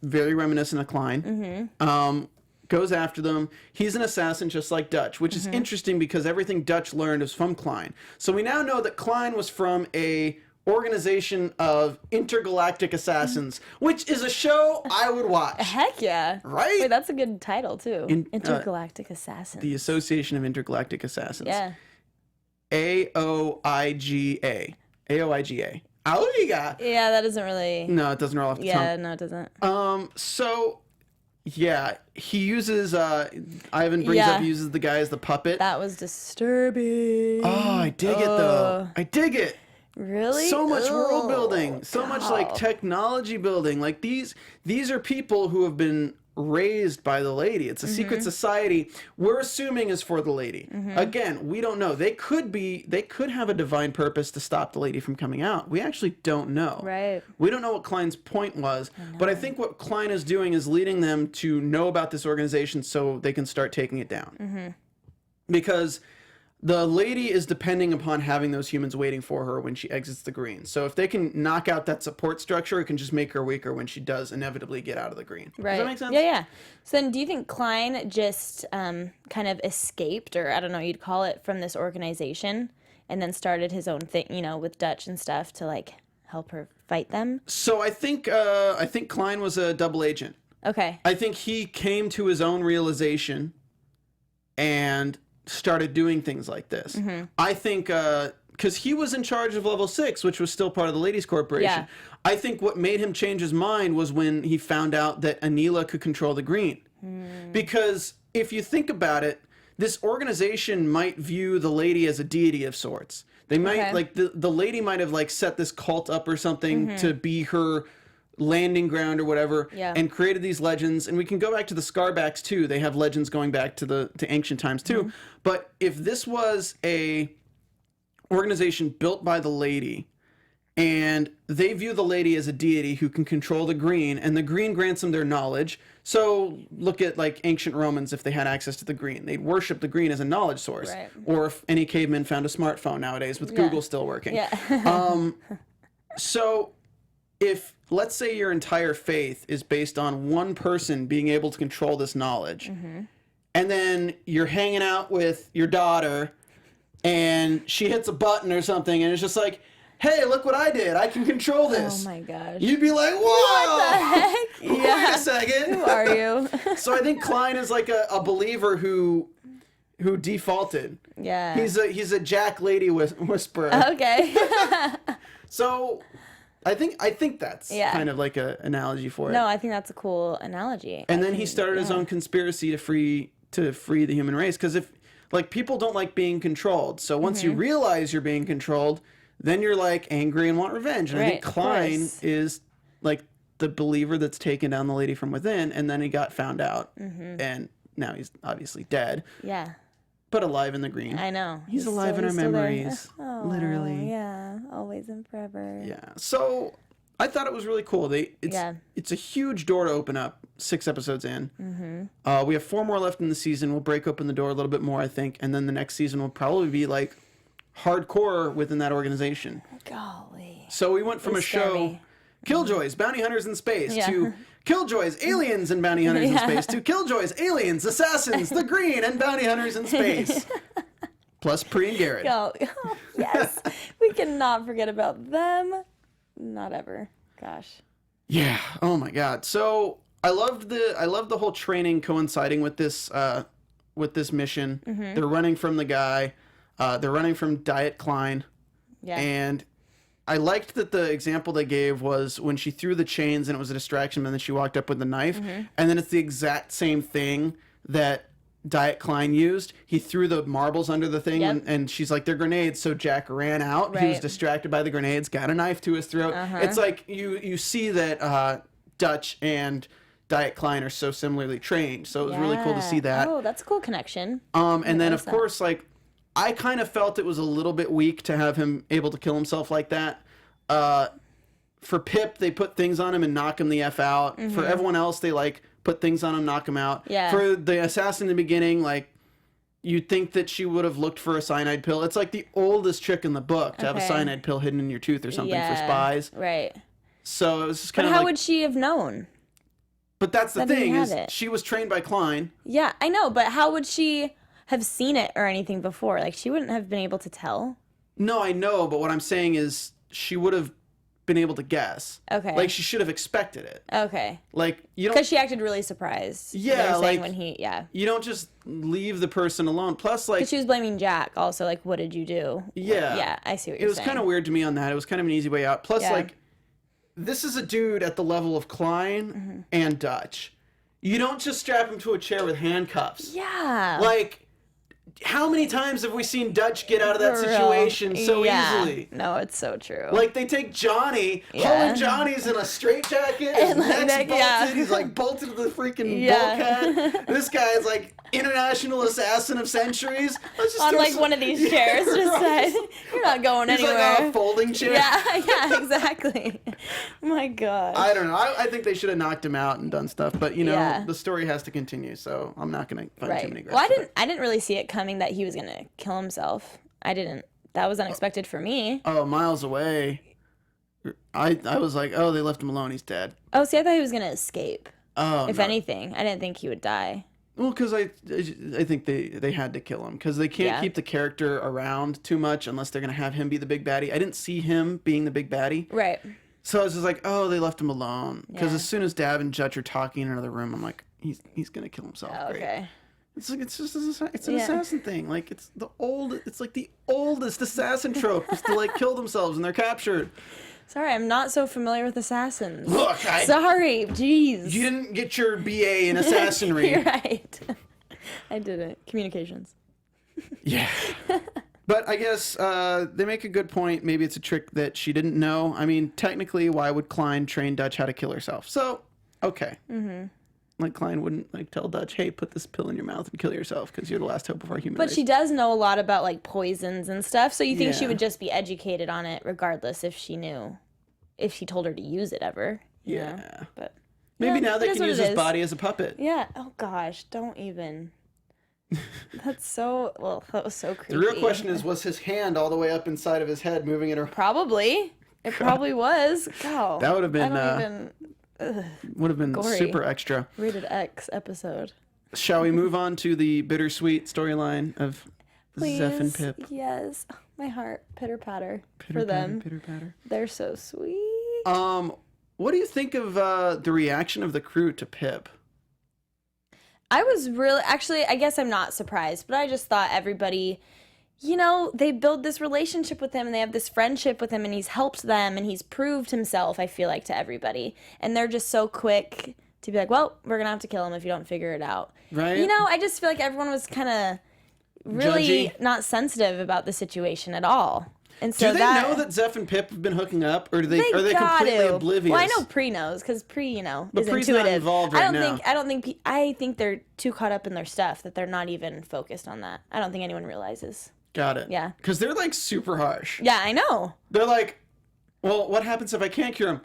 Speaker 1: Very reminiscent of Khlyen. Goes after them. He's an assassin just like Dutch, which is interesting because everything Dutch learned is from Khlyen. So we now know that Khlyen was from a organization of intergalactic assassins, which is a show I would watch.
Speaker 3: Heck yeah.
Speaker 1: Right?
Speaker 3: Wait, that's a good title too. Intergalactic Assassins.
Speaker 1: The Association of Intergalactic Assassins.
Speaker 3: Yeah.
Speaker 1: AOIGA. AOIGA. Aoiga.
Speaker 3: Yeah, that doesn't really.
Speaker 1: No, it doesn't roll off the tongue.
Speaker 3: Yeah, no, it doesn't.
Speaker 1: So, yeah, he uses, Ivan brings up, he uses the guy as the puppet.
Speaker 3: That was disturbing.
Speaker 1: Oh, I dig it, though. I dig it.
Speaker 3: Really?
Speaker 1: So much world building. So much, like, technology building. Like, these are people who have been raised by the lady. It's a secret society we're assuming is for the lady. Again, we don't know. They could have a divine purpose to stop the lady from coming out. We actually don't know.
Speaker 3: Right.
Speaker 1: We don't know what Klein's point was, but I think what Khlyen is doing is leading them to know about this organization so they can start taking it down. Because the lady is depending upon having those humans waiting for her when she exits the green. So if they can knock out that support structure, it can just make her weaker when she does inevitably get out of the green.
Speaker 3: Right.
Speaker 1: Does that make sense?
Speaker 3: Yeah, yeah. So then do you think Khlyen just kind of escaped, or I don't know, you'd call it, from this organization and then started his own thing, you know, with Dutch and stuff to like help her fight them?
Speaker 1: So I think Khlyen was a double agent.
Speaker 3: Okay.
Speaker 1: I think he came to his own realization and started doing things like this. I think because he was in charge of level 6, which was still part of the Ladies Corporation.
Speaker 3: Yeah.
Speaker 1: I think what made him change his mind was when he found out that Aneela could control the green. Because if you think about it, this organization might view the lady as a deity of sorts. They might like the lady might have like set this cult up or something to be her landing ground or whatever, and created these legends. And we can go back to the Scarbacks too. They have legends going back to ancient times too. But if this was a organization built by the lady, and they view the lady as a deity who can control the green, and the green grants them their knowledge. So look at like ancient Romans, if they had access to the green, they'd worship the green as a knowledge source.
Speaker 3: Right.
Speaker 1: Or if any caveman found a smartphone nowadays with Google still working. So if, let's say your entire faith is based on one person being able to control this knowledge, and then you're hanging out with your daughter and she hits a button or something and it's just like, hey, look what I did. I can control this.
Speaker 3: Oh my gosh.
Speaker 1: You'd be like, whoa!
Speaker 3: What the heck?
Speaker 1: Wait a second.
Speaker 3: Who are you?
Speaker 1: So I think Khlyen is like a believer who defaulted.
Speaker 3: Yeah.
Speaker 1: He's a Jaq lady whisperer.
Speaker 3: Okay.
Speaker 1: So I think that's kind of like an analogy for it.
Speaker 3: No, I think that's a cool analogy.
Speaker 1: And then he started his own conspiracy to free the human race, because if like people don't like being controlled. So once you realize you're being controlled, then you're like angry and want revenge. And I think Khlyen is like the believer that's taken down the lady from within, and then he got found out, and now he's obviously dead.
Speaker 3: Yeah.
Speaker 1: But alive in the green.
Speaker 3: I know.
Speaker 1: He's alive in our memories.
Speaker 3: Oh,
Speaker 1: literally.
Speaker 3: Yeah. Always and forever.
Speaker 1: Yeah. So I thought it was really cool. It's a huge door to open up. 6 episodes in. Mm-hmm. We have 4 more left in the season. We'll break open the door a little bit more, I think, and then the next season will probably be like hardcore within that organization.
Speaker 3: Golly.
Speaker 1: So we went from a show, Killjoys, bounty hunters in space, to Killjoys, aliens and bounty hunters in space, to Killjoys, aliens, assassins, the green, and bounty hunters in space. Plus Pree and Garrett.
Speaker 3: Oh, yes. We cannot forget about them. Not ever. Gosh.
Speaker 1: Yeah. Oh my God. So I loved the whole training coinciding with this mission. Mm-hmm. They're running from the guy. They're running from Diet Khlyen. Yeah. And I liked that the example they gave was when she threw the chains and it was a distraction, and then she walked up with the knife. Mm-hmm. And then it's the exact same thing that Diet Khlyen used. He threw the marbles under the thing, and she's like, they're grenades. So Jaq ran out. Right. He was distracted by the grenades, got a knife to his throat. Uh-huh. It's like you see that Dutch and Diet Khlyen are so similarly trained. So it was really cool to see that.
Speaker 3: Oh, that's a cool connection.
Speaker 1: And then, of course, like, I kind of felt it was a little bit weak to have him able to kill himself like that. For Pip, they put things on him and knock him the F out. Mm-hmm. For everyone else, they, like, put things on him, knock him out. Yeah. For the assassin in the beginning, like, you'd think that she would have looked for a cyanide pill. It's like the oldest trick in the book to have a cyanide pill hidden in your tooth or something for spies. Right. So it was just kind of
Speaker 3: But how would she have known?
Speaker 1: But that's the thing, is she was trained by Khlyen.
Speaker 3: Yeah, I know, but how would she have seen it or anything before? Like, she wouldn't have been able to tell.
Speaker 1: No, I know, but what I'm saying is she would have been able to guess. Okay. Like, she should have expected it. Okay. Like, you don't...
Speaker 3: Because she acted really surprised.
Speaker 1: Yeah, like...
Speaker 3: when he... Yeah.
Speaker 1: You don't just leave the person alone. Plus, like...
Speaker 3: Because she was blaming Jaq also, like, what did you do?
Speaker 1: Yeah.
Speaker 3: Yeah, I see what you're saying. It was
Speaker 1: kind of weird to me on that. It was kind of an easy way out. Plus, like, this is a dude at the level of Khlyen and Dutch. You don't just strap him to a chair with handcuffs. Yeah. Like... How many times have we seen Dutch get out of that situation so easily?
Speaker 3: No, it's so true.
Speaker 1: Like, they take Johnny, Johnny's in a straitjacket, his neck's bolted, he's like bolted to the freaking bulkhead. This guy's like international assassin of centuries.
Speaker 3: On like one of these chairs, just said, you're not going anywhere.
Speaker 1: He's like a folding chair.
Speaker 3: Yeah, exactly. My God.
Speaker 1: I don't know. I think they should have knocked him out and done stuff, but you know, the story has to continue, so I'm not going to find too many gripes.
Speaker 3: Well, I didn't really see it coming that he was going to kill himself. I didn't. That was unexpected for me.
Speaker 1: Oh, miles away. I was like, oh, they left him alone. He's dead.
Speaker 3: Oh, see, I thought he was going to escape. Oh, if anything. I didn't think he would die.
Speaker 1: Well, because I think they had to kill him. Because they can't keep the character around too much unless they're going to have him be the big baddie. I didn't see him being the big baddie. Right. So I was just like, oh, they left him alone. Because as soon as Davin and Judge are talking in another room, I'm like, he's going to kill himself. Oh, okay. It's like it's an assassin thing. Like it's like the oldest assassin trope is to like kill themselves when they're captured.
Speaker 3: Sorry, I'm not so familiar with assassins.
Speaker 1: Look,
Speaker 3: sorry, jeez.
Speaker 1: You didn't get your BA in assassinry.
Speaker 3: You're right. I didn't. Communications.
Speaker 1: Yeah. But I guess they make a good point. Maybe it's a trick that she didn't know. I mean, technically, why would Khlyen train Dutch how to kill herself? So, okay. Mm-hmm. Like, Khlyen wouldn't, like, tell Dutch, hey, put this pill in your mouth and kill yourself because you're the last hope of our human race.
Speaker 3: But she does know a lot about, like, poisons and stuff, so you think she would just be educated on it regardless if she knew, if she told her to use it ever.
Speaker 1: Yeah.
Speaker 3: Know? But
Speaker 1: maybe now they can use his body as a puppet.
Speaker 3: Yeah. Oh, gosh. Don't even. That was so creepy.
Speaker 1: The real question is, was his hand all the way up inside of his head moving it around?
Speaker 3: Probably. It probably was. God.
Speaker 1: That would have been... would have been gory. Super extra.
Speaker 3: Rated X episode.
Speaker 1: Shall we move on to the bittersweet storyline of Zeph and Pip?
Speaker 3: Yes. My heart pitter patter for them.
Speaker 1: Pitter patter.
Speaker 3: They're so sweet.
Speaker 1: What do you think of the reaction of the crew to Pip?
Speaker 3: I was really I guess I'm not surprised, but I just thought everybody, you know, they build this relationship with him and they have this friendship with him and he's helped them and he's proved himself, I feel like, to everybody. And they're just so quick to be like, well, we're going to have to kill him if you don't figure it out. Right. You know, I just feel like everyone was kind of really not sensitive about the situation at all. And so
Speaker 1: do they know that Zeph and Pip have been hooking up, or are they completely oblivious?
Speaker 3: Well, I know Pree knows because Pree, you know,
Speaker 1: but
Speaker 3: is
Speaker 1: Pree's
Speaker 3: intuitive.
Speaker 1: Not involved right now.
Speaker 3: I think they're too caught up in their stuff that they're not even focused on that. I don't think anyone realizes.
Speaker 1: Got it.
Speaker 3: Yeah.
Speaker 1: Because they're like super harsh.
Speaker 3: Yeah, I know.
Speaker 1: They're like, well, what happens if I can't cure him?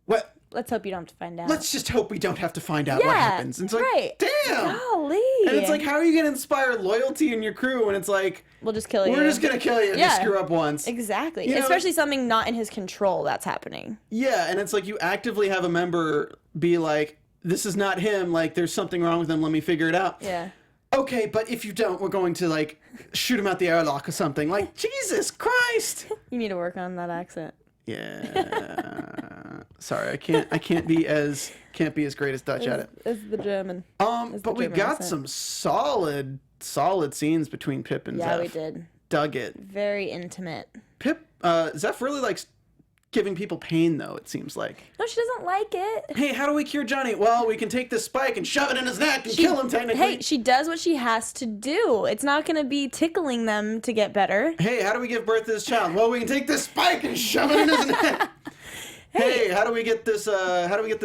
Speaker 1: What?
Speaker 3: Let's hope you don't have to find out.
Speaker 1: Let's just hope we don't have to find out what happens. And it's like,
Speaker 3: right.
Speaker 1: damn.
Speaker 3: Golly.
Speaker 1: And it's like, how are you going to inspire loyalty in your crew when it's like,
Speaker 3: we'll just kill you.
Speaker 1: we're just going to kill you if you screw up once.
Speaker 3: Exactly.
Speaker 1: You know,
Speaker 3: especially something not in his control that's happening.
Speaker 1: Yeah, and it's like you actively have a member be like, this is not him, like there's something wrong with him, let me figure it out.
Speaker 3: Yeah.
Speaker 1: Okay, but if you don't, we're going to like shoot him out the airlock or something. Like, Jesus Christ.
Speaker 3: You need to work on that accent.
Speaker 1: Yeah. Sorry, I can't be as great as Dutch at it.
Speaker 3: It's the German.
Speaker 1: But we got some solid scenes between Pip and Zeph.
Speaker 3: Yeah, we did.
Speaker 1: Dug it.
Speaker 3: Very intimate.
Speaker 1: Zeph really likes giving people pain, though, it seems like.
Speaker 3: No, she doesn't like it.
Speaker 1: Hey, how do we cure Johnny? Well, we can take this spike and shove it in his neck and kill him, technically.
Speaker 3: Hey, she does what she has to do. It's not going to be tickling them to get better.
Speaker 1: Hey, how do we give birth to this child? Well, we can take this spike and shove it in his neck. Hey, how do we get this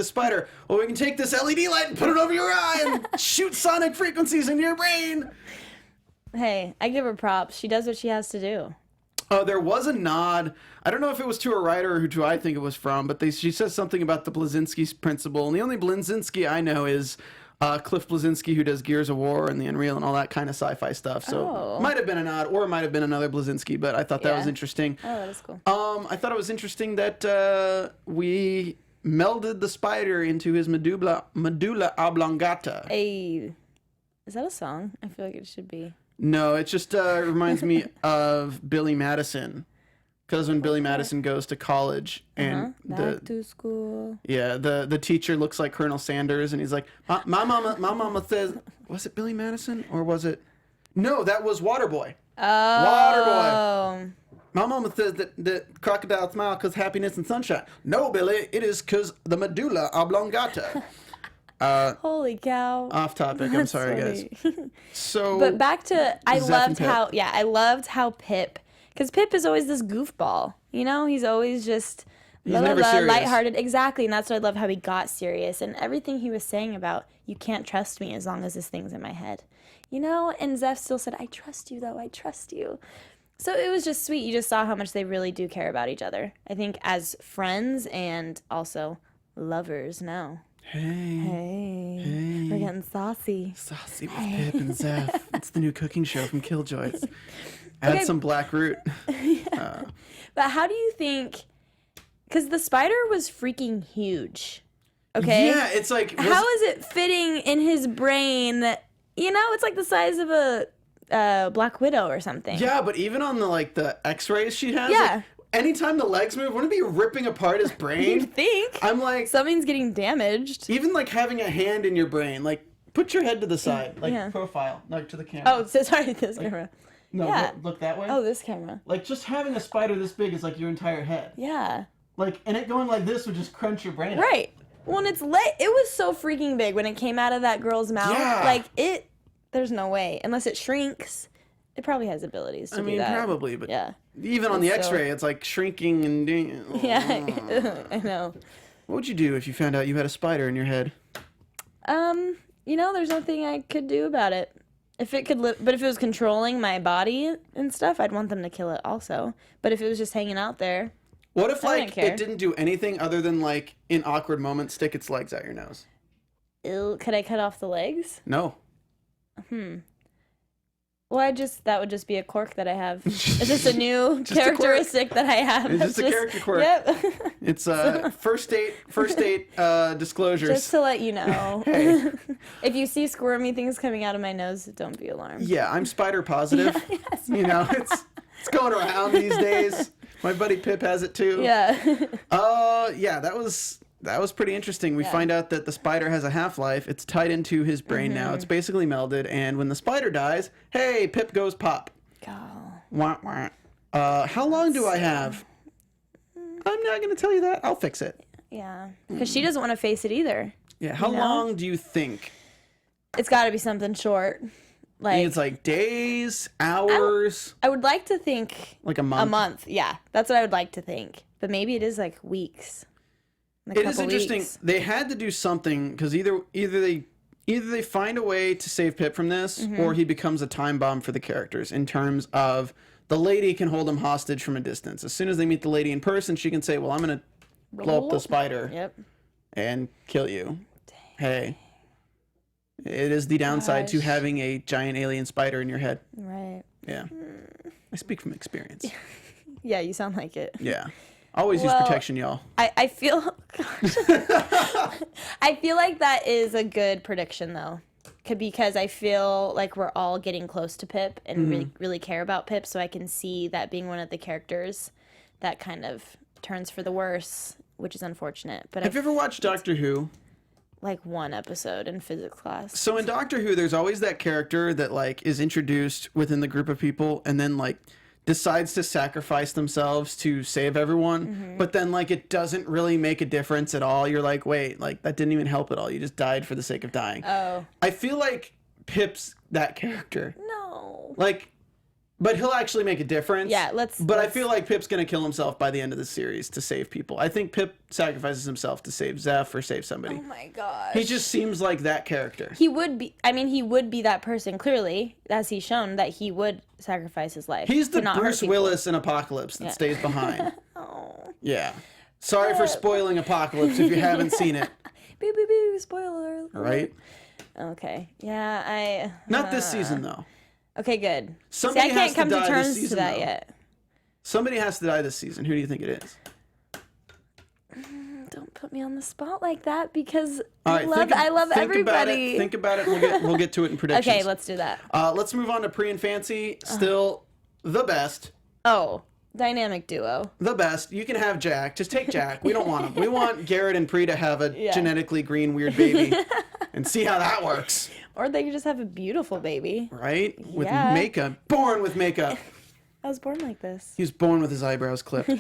Speaker 1: spider? Well, we can take this LED light and put it over your eye and shoot sonic frequencies into your brain.
Speaker 3: Hey, I give her props. She does what she has to do.
Speaker 1: There was a nod. I don't know if it was to a writer or who I think it was from, but she says something about the Blazinski's principle. And the only Blazinski I know is Cliff Blazinski, who does Gears of War and the Unreal and all that kind of sci-fi stuff. So might have been a nod, or it might have been another Blazinski, but I thought that was interesting.
Speaker 3: Oh, that is cool.
Speaker 1: I thought it was interesting that we melded the spider into his medulla oblongata.
Speaker 3: Hey, is that a song? I feel like it should be.
Speaker 1: No, it just reminds me of Billy Madison. Because when Billy Madison goes to college and
Speaker 3: back to school.
Speaker 1: Yeah, the teacher looks like Colonel Sanders and he's like, my mama says, was it Billy Madison or was it? No, that was Waterboy.
Speaker 3: Oh.
Speaker 1: Waterboy. My mama says that crocodiles smile because happiness and sunshine. No, Billy, it is because the medulla oblongata.
Speaker 3: Holy cow.
Speaker 1: Off topic. I'm sorry, guys. So,
Speaker 3: but back to, I loved
Speaker 1: Pip.
Speaker 3: how Pip, because Pip is always this goofball, you know? He's always just
Speaker 1: He's never serious.
Speaker 3: lighthearted. Exactly, and that's what I love, how he got serious. And everything he was saying about, you can't trust me as long as this thing's in my head. You know? And Zeph still said, I trust you, though. I trust you. So it was just sweet. You just saw how much they really do care about each other. I think as friends and also lovers now. Hey, we're getting saucy.
Speaker 1: Saucy with Pip and Zeph. It's the new cooking show from Killjoys. Add some black root.
Speaker 3: But how do you think, because the spider was freaking huge, okay?
Speaker 1: Yeah, it's like...
Speaker 3: How is it fitting in his brain that, you know, it's like the size of a Black Widow or something.
Speaker 1: Yeah, but even on the x-rays she has,
Speaker 3: yeah.
Speaker 1: Like, anytime the legs move, wouldn't it be ripping apart his brain?
Speaker 3: You'd think.
Speaker 1: I'm like...
Speaker 3: Something's getting damaged.
Speaker 1: Even like having a hand in your brain, like put your head to the side, like profile, like to the camera.
Speaker 3: Oh, so sorry, this camera.
Speaker 1: No, look that way.
Speaker 3: Oh, this camera.
Speaker 1: Like just having a spider this big is like your entire head.
Speaker 3: Yeah.
Speaker 1: Like, and it going like this would just crunch your brain.
Speaker 3: Right. When it's it was so freaking big when it came out of that girl's mouth.
Speaker 1: Yeah.
Speaker 3: Like there's no way. Unless it shrinks. It probably has abilities to do that. I mean,
Speaker 1: probably, but
Speaker 3: yeah.
Speaker 1: Even on the X-ray, it's like shrinking and doing.
Speaker 3: Yeah, I know.
Speaker 1: What would you do if you found out you had a spider in your head?
Speaker 3: You know, there's nothing I could do about it. If it could but if it was controlling my body and stuff, I'd want them to kill it also. But if it was just hanging out there,
Speaker 1: what if like it didn't do anything other than like in awkward moments stick its legs out your nose?
Speaker 3: Could I cut off the legs?
Speaker 1: No.
Speaker 3: Well, that would just be a quirk that I have. It's just a new characteristic that I have.
Speaker 1: It's just a character quirk.
Speaker 3: Yep.
Speaker 1: It's first date disclosures.
Speaker 3: Just to let you know.
Speaker 1: Hey.
Speaker 3: If you see squirmy things coming out of my nose, don't be alarmed.
Speaker 1: Yeah, I'm spider positive. Yes, you know, it's going around these days. My buddy Pip has it too.
Speaker 3: Yeah.
Speaker 1: Yeah, that was pretty interesting. We find out that the spider has a half-life. It's tied into his brain now. It's basically melded. And when the spider dies, hey, Pip goes pop.
Speaker 3: Oh.
Speaker 1: Wah, wah. How long do I have? I'm not going to tell you that. I'll fix it.
Speaker 3: Yeah. Because she doesn't want to face it either.
Speaker 1: Yeah. How long do you think?
Speaker 3: It's got to be something short.
Speaker 1: I think it's like days, hours.
Speaker 3: I would like to think.
Speaker 1: Like a month.
Speaker 3: A month. Yeah. That's what I would like to think. But maybe it is like weeks.
Speaker 1: It is interesting. Weeks. They had to do something because either they find a way to save Pip from this, or he becomes a time bomb for the characters. In terms of the lady can hold him hostage from a distance. As soon as they meet the lady in person, she can say, "Well, I'm gonna blow up the spider
Speaker 3: Yep.
Speaker 1: and kill you. Hey. It is the downside to
Speaker 3: Gosh.
Speaker 1: having a giant alien spider in your head.
Speaker 3: Right.
Speaker 1: Yeah. I speak from experience.
Speaker 3: Yeah, you sound like it.
Speaker 1: Yeah. Always use
Speaker 3: Well,
Speaker 1: protection, y'all.
Speaker 3: I feel I feel like that is a good prediction though. Because I feel like we're all getting close to Pip and really care about Pip, so I can see that being one of the characters that kind of turns for the worse, which is unfortunate. But
Speaker 1: Have you ever watched Doctor Who?
Speaker 3: like one episode in physics class.
Speaker 1: So in Doctor Who, there's always that character that like is introduced within the group of people and then like decides to sacrifice themselves to save everyone, but then like it doesn't really make a difference at all. You're like, wait, like that didn't even help at all. You just died for the sake of dying.
Speaker 3: Oh.
Speaker 1: I feel like Pip's that character.
Speaker 3: No.
Speaker 1: Like, but he'll actually make a difference.
Speaker 3: Yeah,
Speaker 1: But I feel like Pip's gonna kill himself by the end of the series to save people. I think Pip sacrifices himself to save Zeph or save somebody.
Speaker 3: Oh my gosh.
Speaker 1: He just seems like that character.
Speaker 3: He would be. I mean, he would be that person. Clearly, as he's shown, that he would sacrifice his life.
Speaker 1: He's
Speaker 3: to
Speaker 1: the
Speaker 3: not hurt
Speaker 1: Bruce
Speaker 3: people.
Speaker 1: Willis in Apocalypse that stays behind.
Speaker 3: Oh.
Speaker 1: Yeah. Sorry for spoiling Apocalypse if you haven't seen it.
Speaker 3: Boo boo boo! Spoiler.
Speaker 1: Right?
Speaker 3: Okay. Yeah,
Speaker 1: Not this season though.
Speaker 3: Okay, good.
Speaker 1: Somebody
Speaker 3: See, I
Speaker 1: has
Speaker 3: can't
Speaker 1: to
Speaker 3: come to
Speaker 1: die this
Speaker 3: terms to
Speaker 1: season,
Speaker 3: that
Speaker 1: though.
Speaker 3: yet.
Speaker 1: Somebody has to die this season. Who do you think it is?
Speaker 3: Don't put me on the spot like that because
Speaker 1: All right,
Speaker 3: I love
Speaker 1: think
Speaker 3: everybody.
Speaker 1: Think about it. We'll get to it in predictions.
Speaker 3: Okay, let's do that.
Speaker 1: Let's move on to Pree and Fancy. Still the best.
Speaker 3: Oh, dynamic duo.
Speaker 1: The best. You can have Jaq. Just take Jaq. We don't want him. We want Garrett and Pree to have a genetically green weird baby and see how that works.
Speaker 3: Or they could just have a beautiful baby.
Speaker 1: Right? With
Speaker 3: Yeah.
Speaker 1: makeup. Born with makeup.
Speaker 3: I was born like this.
Speaker 1: He was born with his eyebrows clipped.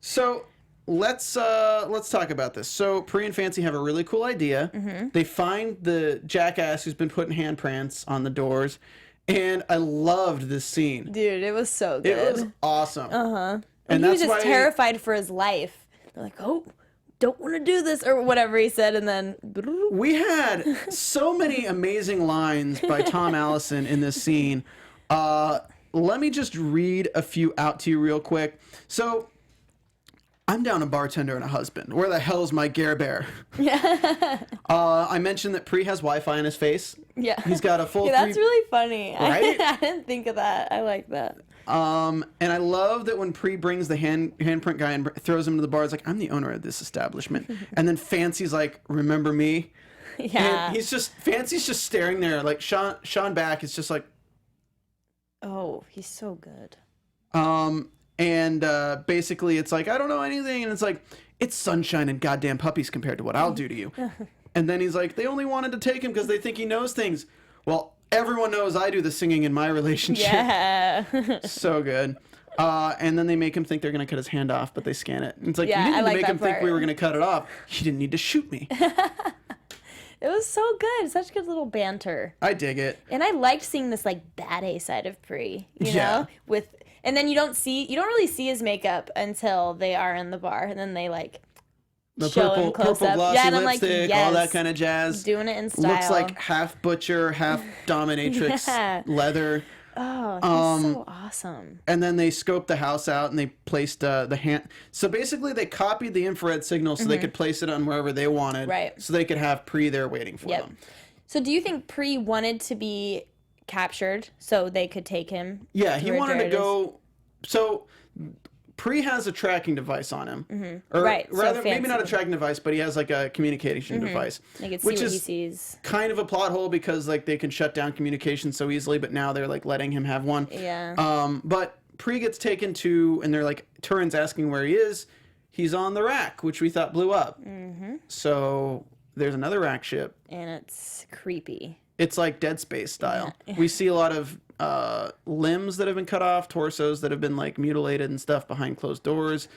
Speaker 1: So let's talk about this. So Pree and Fancy have a really cool idea. They find the jackass who's been putting handprints on the doors, and I loved this scene.
Speaker 3: Dude, it was so good.
Speaker 1: It was awesome.
Speaker 3: And
Speaker 1: And
Speaker 3: he was
Speaker 1: that's
Speaker 3: just
Speaker 1: why
Speaker 3: terrified for his life. They're like, oh, don't want to do this, or whatever he said, and then...
Speaker 1: we had so many amazing lines by Tom Allison in this scene. Let me just read a few out to you real quick. So, I'm down a bartender and a husband. Where the hell's my gare-bear? I mentioned that Pree has Wi-Fi in his face.
Speaker 3: Yeah.
Speaker 1: He's got a full...
Speaker 3: That's really funny.
Speaker 1: Right?
Speaker 3: I didn't think of that. I like that.
Speaker 1: And I love that when Pree brings the handprint guy and throws him to the bar, it's like, I'm the owner of this establishment. And then Fancy's like, remember me?
Speaker 3: Yeah.
Speaker 1: And Fancy's just staring there. Like, Sean Back is just like...
Speaker 3: Oh, he's so good.
Speaker 1: And basically it's like, I don't know anything. And it's like, it's sunshine and goddamn puppies compared to what I'll do to you. And then he's like, they only wanted to take him because they think he knows things. Well, everyone knows I do the singing in my relationship.
Speaker 3: Yeah.
Speaker 1: So good. And then they make him think they're going to cut his hand off, but they scan it. And it's like,
Speaker 3: Yeah,
Speaker 1: you didn't
Speaker 3: I like
Speaker 1: make
Speaker 3: that
Speaker 1: him think we
Speaker 3: part.
Speaker 1: were going to cut it off. You didn't need to shoot me.
Speaker 3: It was so good. Such good little banter.
Speaker 1: I dig it.
Speaker 3: And I liked seeing this like bad A side of Pree, you
Speaker 1: Yeah.
Speaker 3: know? And then you don't really see his makeup until they are in the bar, and then they like
Speaker 1: The
Speaker 3: show him close
Speaker 1: purple
Speaker 3: up.
Speaker 1: glossy
Speaker 3: Yeah, and I'm like,
Speaker 1: lipstick,
Speaker 3: yes,
Speaker 1: all that kind of jazz.
Speaker 3: doing it in style.
Speaker 1: Looks like half butcher, half dominatrix
Speaker 3: Yeah.
Speaker 1: leather.
Speaker 3: Oh, he's so awesome.
Speaker 1: And then they scoped the house out and they placed the hand. So basically, they copied the infrared signal so they could place it on wherever they wanted.
Speaker 3: Right.
Speaker 1: So they could have Pree there waiting for them.
Speaker 3: So do you think Pree wanted to be captured so they could take him?
Speaker 1: Yeah,
Speaker 3: to
Speaker 1: he
Speaker 3: where
Speaker 1: wanted to
Speaker 3: Jared is?
Speaker 1: go. So Pree has a tracking device on him. Or
Speaker 3: Right, so
Speaker 1: rather, maybe not a
Speaker 3: fancy.
Speaker 1: tracking device, but he has like a communication device.
Speaker 3: They could see
Speaker 1: which
Speaker 3: what
Speaker 1: is
Speaker 3: he sees.
Speaker 1: kind of a plot hole because like they can shut down communication so easily, but now they're like letting him have one.
Speaker 3: Yeah.
Speaker 1: But Pree gets taken to, and they're like, Turin's asking where he is. He's on the rack, which we thought blew up. So there's another rack ship.
Speaker 3: And it's creepy.
Speaker 1: It's like Dead Space style. We see a lot of limbs that have been cut off, torsos that have been like mutilated and stuff behind closed doors.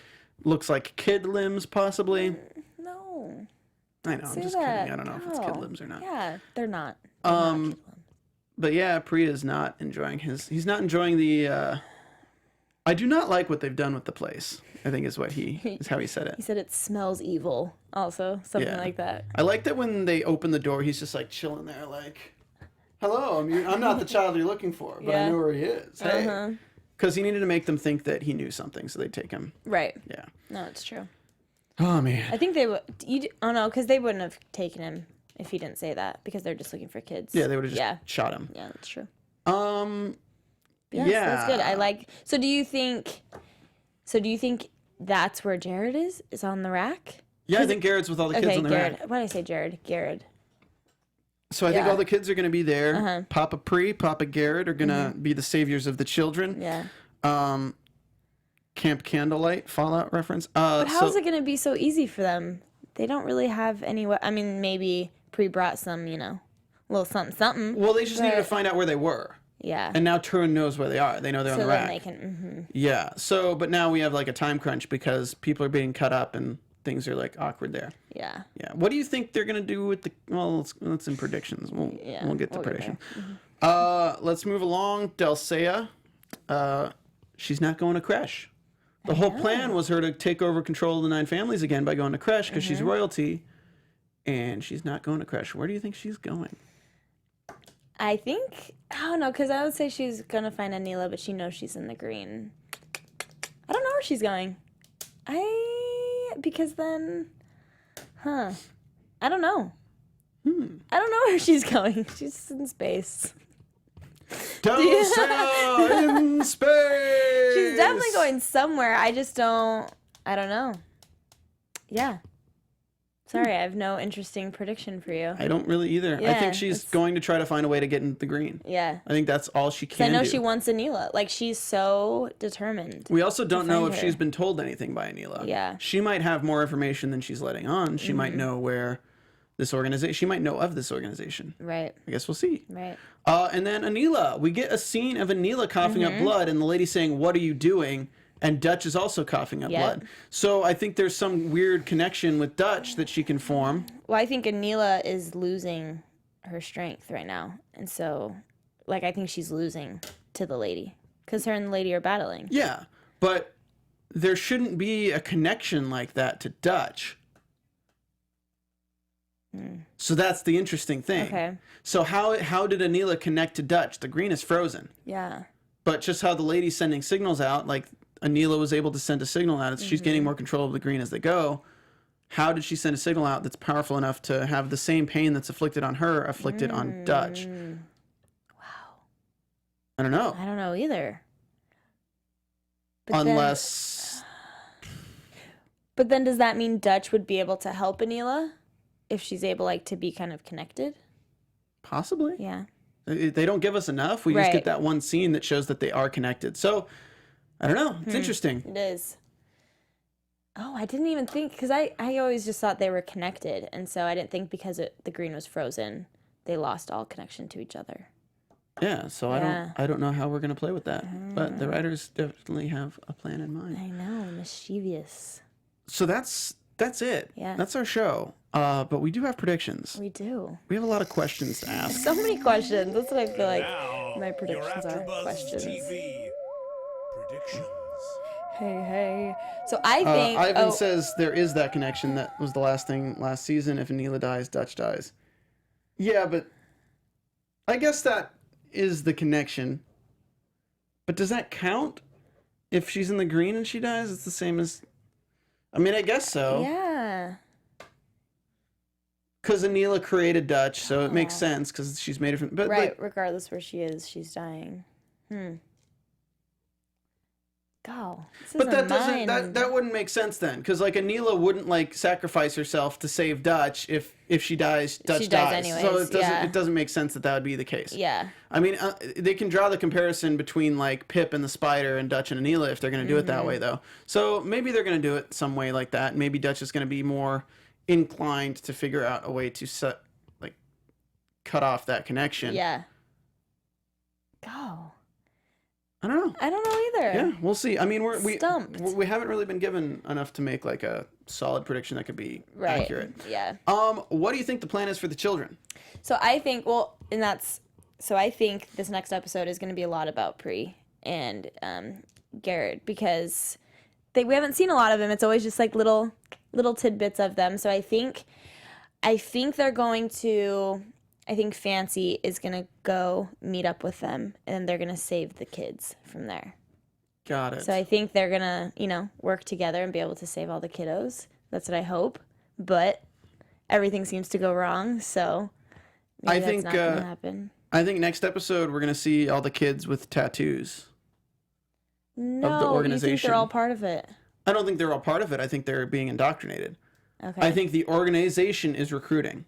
Speaker 1: Looks like kid limbs, possibly.
Speaker 3: No.
Speaker 1: I know, I'm
Speaker 3: Say
Speaker 1: just
Speaker 3: that.
Speaker 1: kidding. I don't know if it's kid
Speaker 3: No.
Speaker 1: limbs or not.
Speaker 3: Yeah, they're not. They're not kid limbs.
Speaker 1: But yeah, Pree is not enjoying he's not enjoying the, I do not like what they've done with the place, I think is how he said
Speaker 3: He
Speaker 1: it.
Speaker 3: said it smells evil, also. Something
Speaker 1: Yeah.
Speaker 3: like that.
Speaker 1: I like that when they open the door, he's just like chilling there like, hello, I'm not the child you're looking for, but I
Speaker 3: Yeah.
Speaker 1: know where he is. Hey. Because he needed to make them think that he knew something, so they'd take him.
Speaker 3: Right.
Speaker 1: Yeah.
Speaker 3: No, it's true.
Speaker 1: Oh man.
Speaker 3: I think they would. Oh no, because they wouldn't have taken him if he didn't say that because they're just looking for kids.
Speaker 1: Yeah, they would have just shot him.
Speaker 3: Yeah, that's true.
Speaker 1: Yeah,
Speaker 3: Yeah, so that's good. I like. So do you think? That's where Jared is? Is on the rack?
Speaker 1: Yeah, I think Garrett's with all the kids on the
Speaker 3: Jared.
Speaker 1: rack.
Speaker 3: Why did I say Jared? Garrett.
Speaker 1: So I think all the kids are going to be there.
Speaker 3: Uh-huh.
Speaker 1: Papa Pree, Papa Garrett are going to be the saviors of the children.
Speaker 3: Yeah.
Speaker 1: Camp Candlelight, Fallout reference.
Speaker 3: But how is it going to be so easy for them? They don't really have any. I mean, maybe Pree brought some, little something.
Speaker 1: Well, they just needed to find out where they were.
Speaker 3: Yeah.
Speaker 1: And now Turin knows where they are. They know they're on the rack.
Speaker 3: They can.
Speaker 1: Yeah. So, but now we have like a time crunch because people are being cut up and things are like awkward there.
Speaker 3: Yeah.
Speaker 1: Yeah. What do you think they're gonna do with the? Well, let's in predictions. We'll get to prediction. Let's move along. DelleSeyah. She's not going to Qresh. The whole plan was her to take over control of the 9 families again by going to Qresh because she's royalty, and she's not going to Qresh. Where do you think she's going?
Speaker 3: I think, I don't know, because I would say she's going to find Aneela, but she knows she's in the green. I don't know where she's going. Because then, I don't know. I don't know where she's going. She's in space.
Speaker 1: DelleSeyah in space!
Speaker 3: She's definitely going somewhere. I don't know. Yeah. Sorry, I have no interesting prediction for you.
Speaker 1: I don't really either. I think she's going to try to find a way to get into the green.
Speaker 3: Yeah.
Speaker 1: I think that's all she can do.
Speaker 3: I know she wants Aneela. Like, she's so determined.
Speaker 1: We also don't know if she's been told anything by Aneela.
Speaker 3: Yeah.
Speaker 1: She might have more information than she's letting on. She might know where this organization, she might know of this organization.
Speaker 3: Right.
Speaker 1: I guess we'll see.
Speaker 3: Right.
Speaker 1: And then Aneela, we get a scene of Aneela coughing up blood and the lady saying, "What are you doing?" And Dutch is also coughing up blood. So I think there's some weird connection with Dutch that she can form.
Speaker 3: Well, I think Aneela is losing her strength right now. And so, like, I think she's losing to the lady. Because her and the lady are battling.
Speaker 1: Yeah, but there shouldn't be a connection like that to Dutch. So that's the interesting thing.
Speaker 3: Okay.
Speaker 1: So how did Aneela connect to Dutch? The green is frozen.
Speaker 3: Yeah.
Speaker 1: But just how the lady's sending signals out, like Aneela was able to send a signal out. She's gaining more control of the green as they go. How did she send a signal out that's powerful enough to have the same pain that's afflicted on her afflicted on Dutch?
Speaker 3: Wow.
Speaker 1: I don't know.
Speaker 3: I don't know either. But then does that mean Dutch would be able to help Aneela if she's able, like, to be kind of connected?
Speaker 1: Possibly.
Speaker 3: Yeah.
Speaker 1: They don't give us enough. We just get that one scene that shows that they are connected. So, I don't know. It's interesting.
Speaker 3: It is. Oh, I didn't even think, because I always just thought they were connected. And so I didn't think because the green was frozen, they lost all connection to each other.
Speaker 1: Yeah, so I don't know how we're going to play with that. But the writers definitely have a plan in mind.
Speaker 3: I know, mischievous.
Speaker 1: So that's it.
Speaker 3: Yeah.
Speaker 1: That's our show. But we do have predictions.
Speaker 3: We do.
Speaker 1: We have a lot of questions to ask.
Speaker 3: So many questions. That's what I feel like my
Speaker 4: Your
Speaker 3: predictions are.
Speaker 4: AfterBuzz
Speaker 3: Questions.
Speaker 4: TV predictions.
Speaker 3: Hey. So I think...
Speaker 1: Ivan says there is that connection. That was the last thing last season. If Aneela dies, Dutch dies. Yeah, but I guess that is the connection. But does that count? If she's in the green and she dies, it's the same as... I mean, I guess so.
Speaker 3: Yeah.
Speaker 1: Because Aneela created Dutch, so it makes sense because she's made it from... But,
Speaker 3: Right,
Speaker 1: like,
Speaker 3: regardless where she is, she's dying. Go.
Speaker 1: But that wouldn't make sense then, because like Aneela wouldn't like sacrifice herself to save Dutch if she dies, Dutch dies.
Speaker 3: Anyways,
Speaker 1: so it doesn't make sense that would be the case.
Speaker 3: Yeah.
Speaker 1: I mean, they can draw the comparison between like Pip and the Spider and Dutch and Aneela if they're going to do it that way though. So maybe they're going to do it some way like that. Maybe Dutch is going to be more inclined to figure out a way to cut off that connection.
Speaker 3: Yeah. Go.
Speaker 1: I don't know.
Speaker 3: I don't know either.
Speaker 1: Yeah, we'll see. I mean,
Speaker 3: Stumped.
Speaker 1: we haven't really been given enough to make like a solid prediction that could be accurate.
Speaker 3: Yeah.
Speaker 1: What do you think the plan is for the children?
Speaker 3: So I think, I think this next episode is going to be a lot about Pree and Garrett, because we haven't seen a lot of them. It's always just like little tidbits of them. So I think they're going to... I think Fancy is going to go meet up with them, and they're going to save the kids from there.
Speaker 1: Got it.
Speaker 3: So I think they're going to, work together and be able to save all the kiddos. That's what I hope. But everything seems to go wrong, so maybe that's not going to happen.
Speaker 1: I think next episode we're going to see all the kids with tattoos.
Speaker 3: No,
Speaker 1: of the organization.
Speaker 3: you think they're all part of it?
Speaker 1: I don't think they're all part of it. I think they're being indoctrinated.
Speaker 3: Okay.
Speaker 1: I think the organization is recruiting.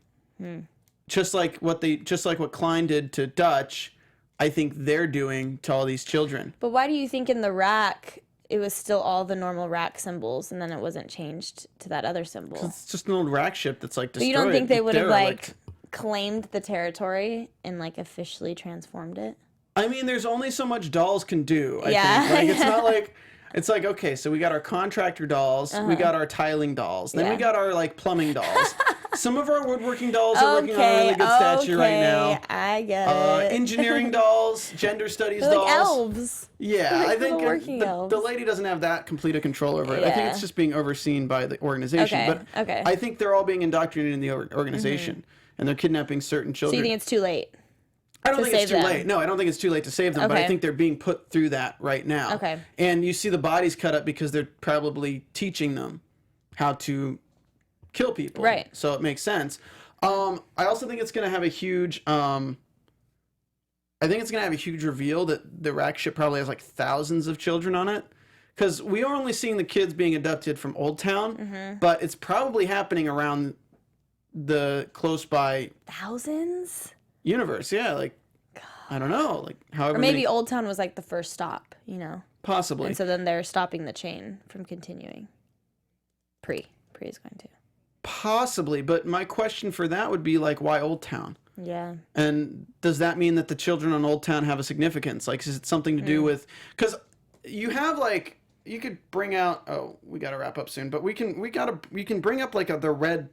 Speaker 1: Just like what Khlyen did to Dutch, I think they're doing to all these children.
Speaker 3: But why do you think in the rack it was still all the normal rack symbols and then it wasn't changed to that other symbol?
Speaker 1: It's just an old rack ship that's like destroyed.
Speaker 3: But you don't think they would have
Speaker 1: derelict.
Speaker 3: claimed the territory and officially transformed it?
Speaker 1: I mean, there's only so much dolls can do. I
Speaker 3: Yeah.
Speaker 1: think. It's not like it's like, okay, so we got our contractor dolls, we got our tiling dolls, then we got our plumbing dolls. Some of our woodworking dolls are working on a really good stature right now.
Speaker 3: I get it.
Speaker 1: Engineering dolls, gender studies
Speaker 3: They're
Speaker 1: dolls.
Speaker 3: like elves.
Speaker 1: Yeah,
Speaker 3: They're like
Speaker 1: I think
Speaker 3: little working elves.
Speaker 1: the lady doesn't have that complete a control over it. I think
Speaker 3: Yeah.
Speaker 1: it's just being overseen by the organization.
Speaker 3: Okay,
Speaker 1: But
Speaker 3: okay.
Speaker 1: I think they're all being indoctrinated in the organization, and they're kidnapping certain
Speaker 3: So
Speaker 1: children.
Speaker 3: you think it's too late?
Speaker 1: I don't
Speaker 3: to
Speaker 1: think it's
Speaker 3: save
Speaker 1: too
Speaker 3: them?
Speaker 1: late. No, I don't think it's too late to save them, but I
Speaker 3: Okay.
Speaker 1: think they're being put through that right now.
Speaker 3: Okay.
Speaker 1: And you see the bodies cut up because they're probably teaching them how to kill people.
Speaker 3: Right.
Speaker 1: So it makes sense. I also think it's going to have a huge reveal that the rack ship probably has thousands of children on it. Because we are only seeing the kids being abducted from Old Town, but it's probably happening around the close by
Speaker 3: Thousands?
Speaker 1: universe. Yeah, I don't know, however
Speaker 3: Or maybe
Speaker 1: many,
Speaker 3: Old Town was the first stop,
Speaker 1: possibly.
Speaker 3: And so then they're stopping the chain from continuing. Pree is going to.
Speaker 1: Possibly, but my question for that would be why Old Town?
Speaker 3: Yeah.
Speaker 1: And does that mean that the children on Old Town have a significance? Is it something to do with? Because you have you could bring out. Oh, we got to wrap up soon, but we can bring up the red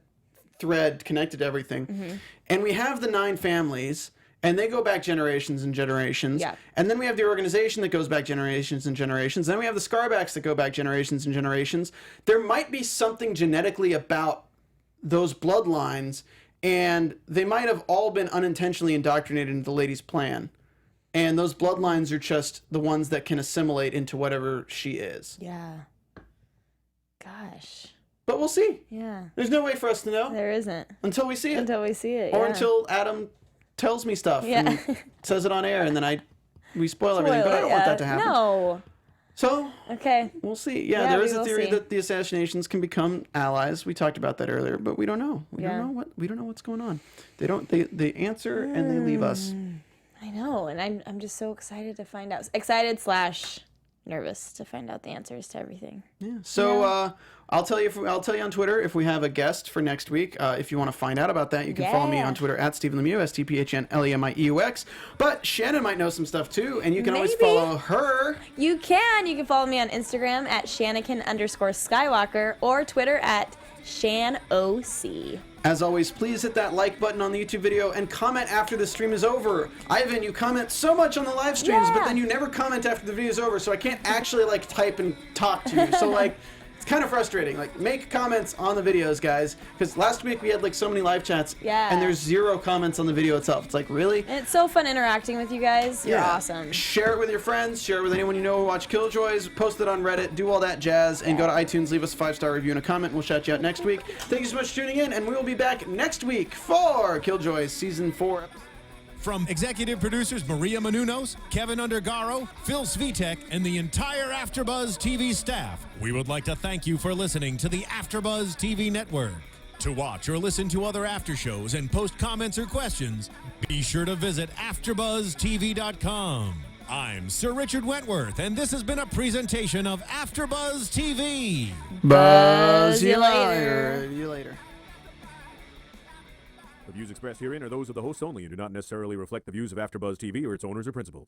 Speaker 1: thread connected to everything, and we have the 9 families. And they go back generations and generations.
Speaker 3: Yeah.
Speaker 1: And then we have the organization that goes back generations and generations. Then we have the Scarbacks that go back generations and generations. There might be something genetically about those bloodlines, and they might have all been unintentionally indoctrinated into the lady's plan. And those bloodlines are just the ones that can assimilate into whatever she is.
Speaker 3: Yeah. Gosh.
Speaker 1: But we'll see.
Speaker 3: Yeah.
Speaker 1: There's no way for us to know
Speaker 3: There isn't.
Speaker 1: until we see it.
Speaker 3: Until we see it.
Speaker 1: Or
Speaker 3: yeah.
Speaker 1: until Adam tells me stuff
Speaker 3: Yeah.
Speaker 1: and says it on air, and then we spoil everything. But I don't want that to happen.
Speaker 3: No.
Speaker 1: So
Speaker 3: Okay.
Speaker 1: we'll see. Yeah,
Speaker 3: Yeah,
Speaker 1: there
Speaker 3: we
Speaker 1: is a
Speaker 3: will
Speaker 1: theory
Speaker 3: see.
Speaker 1: that the assassinations can become allies. We talked about that earlier, but we don't know. We
Speaker 3: Yeah.
Speaker 1: don't know what's going on. They answer and they leave us.
Speaker 3: I know, and I'm just so excited to find out. Excited / nervous to find out the answers to everything.
Speaker 1: Yeah. So I'll tell you on Twitter if we have a guest for next week. If you want to find out about that, you can follow me
Speaker 3: Yeah.
Speaker 1: on Twitter at Stephen Lemieux, StPHNLEMIEUX. But Shannon might know some stuff too, and you can always
Speaker 3: Maybe.
Speaker 1: follow her.
Speaker 3: You can follow me on Instagram at Shannikin_Skywalker or Twitter at ShanOC.
Speaker 1: As always, please hit that like button on the YouTube video and comment after the stream is over. Ivan, you comment so much on the live streams, but
Speaker 3: Yeah.
Speaker 1: then you never comment after the video is over, so I can't actually type and talk to you. So it's kind of frustrating. Make comments on the videos, guys, because last week we had so many live chats,
Speaker 3: Yeah.
Speaker 1: and there's 0 comments on the video itself. It's really?
Speaker 3: And it's so fun interacting with you guys. You're awesome.
Speaker 1: Share it with your friends. Share it with anyone you know who watch Killjoys. Post it on Reddit. Do all that jazz. And go to iTunes. Leave us a 5-star review and a comment. We'll shout you out next week. Thank you so much for tuning in. And we will be back next week for Killjoys Season 4.
Speaker 4: From executive producers Maria Menounos, Kevin Undergaro, Phil Svitek, and the entire AfterBuzz TV staff, we would like to thank you for listening to the AfterBuzz TV network. To watch or listen to other after shows and post comments or questions, be sure to visit AfterBuzzTV.com. I'm Sir Richard Wentworth, and this has been a presentation of AfterBuzz TV.
Speaker 1: Buzz
Speaker 3: you later.
Speaker 1: You later.
Speaker 5: The views expressed herein are those of the hosts only and do not necessarily reflect the views of AfterBuzz TV or its owners or principals.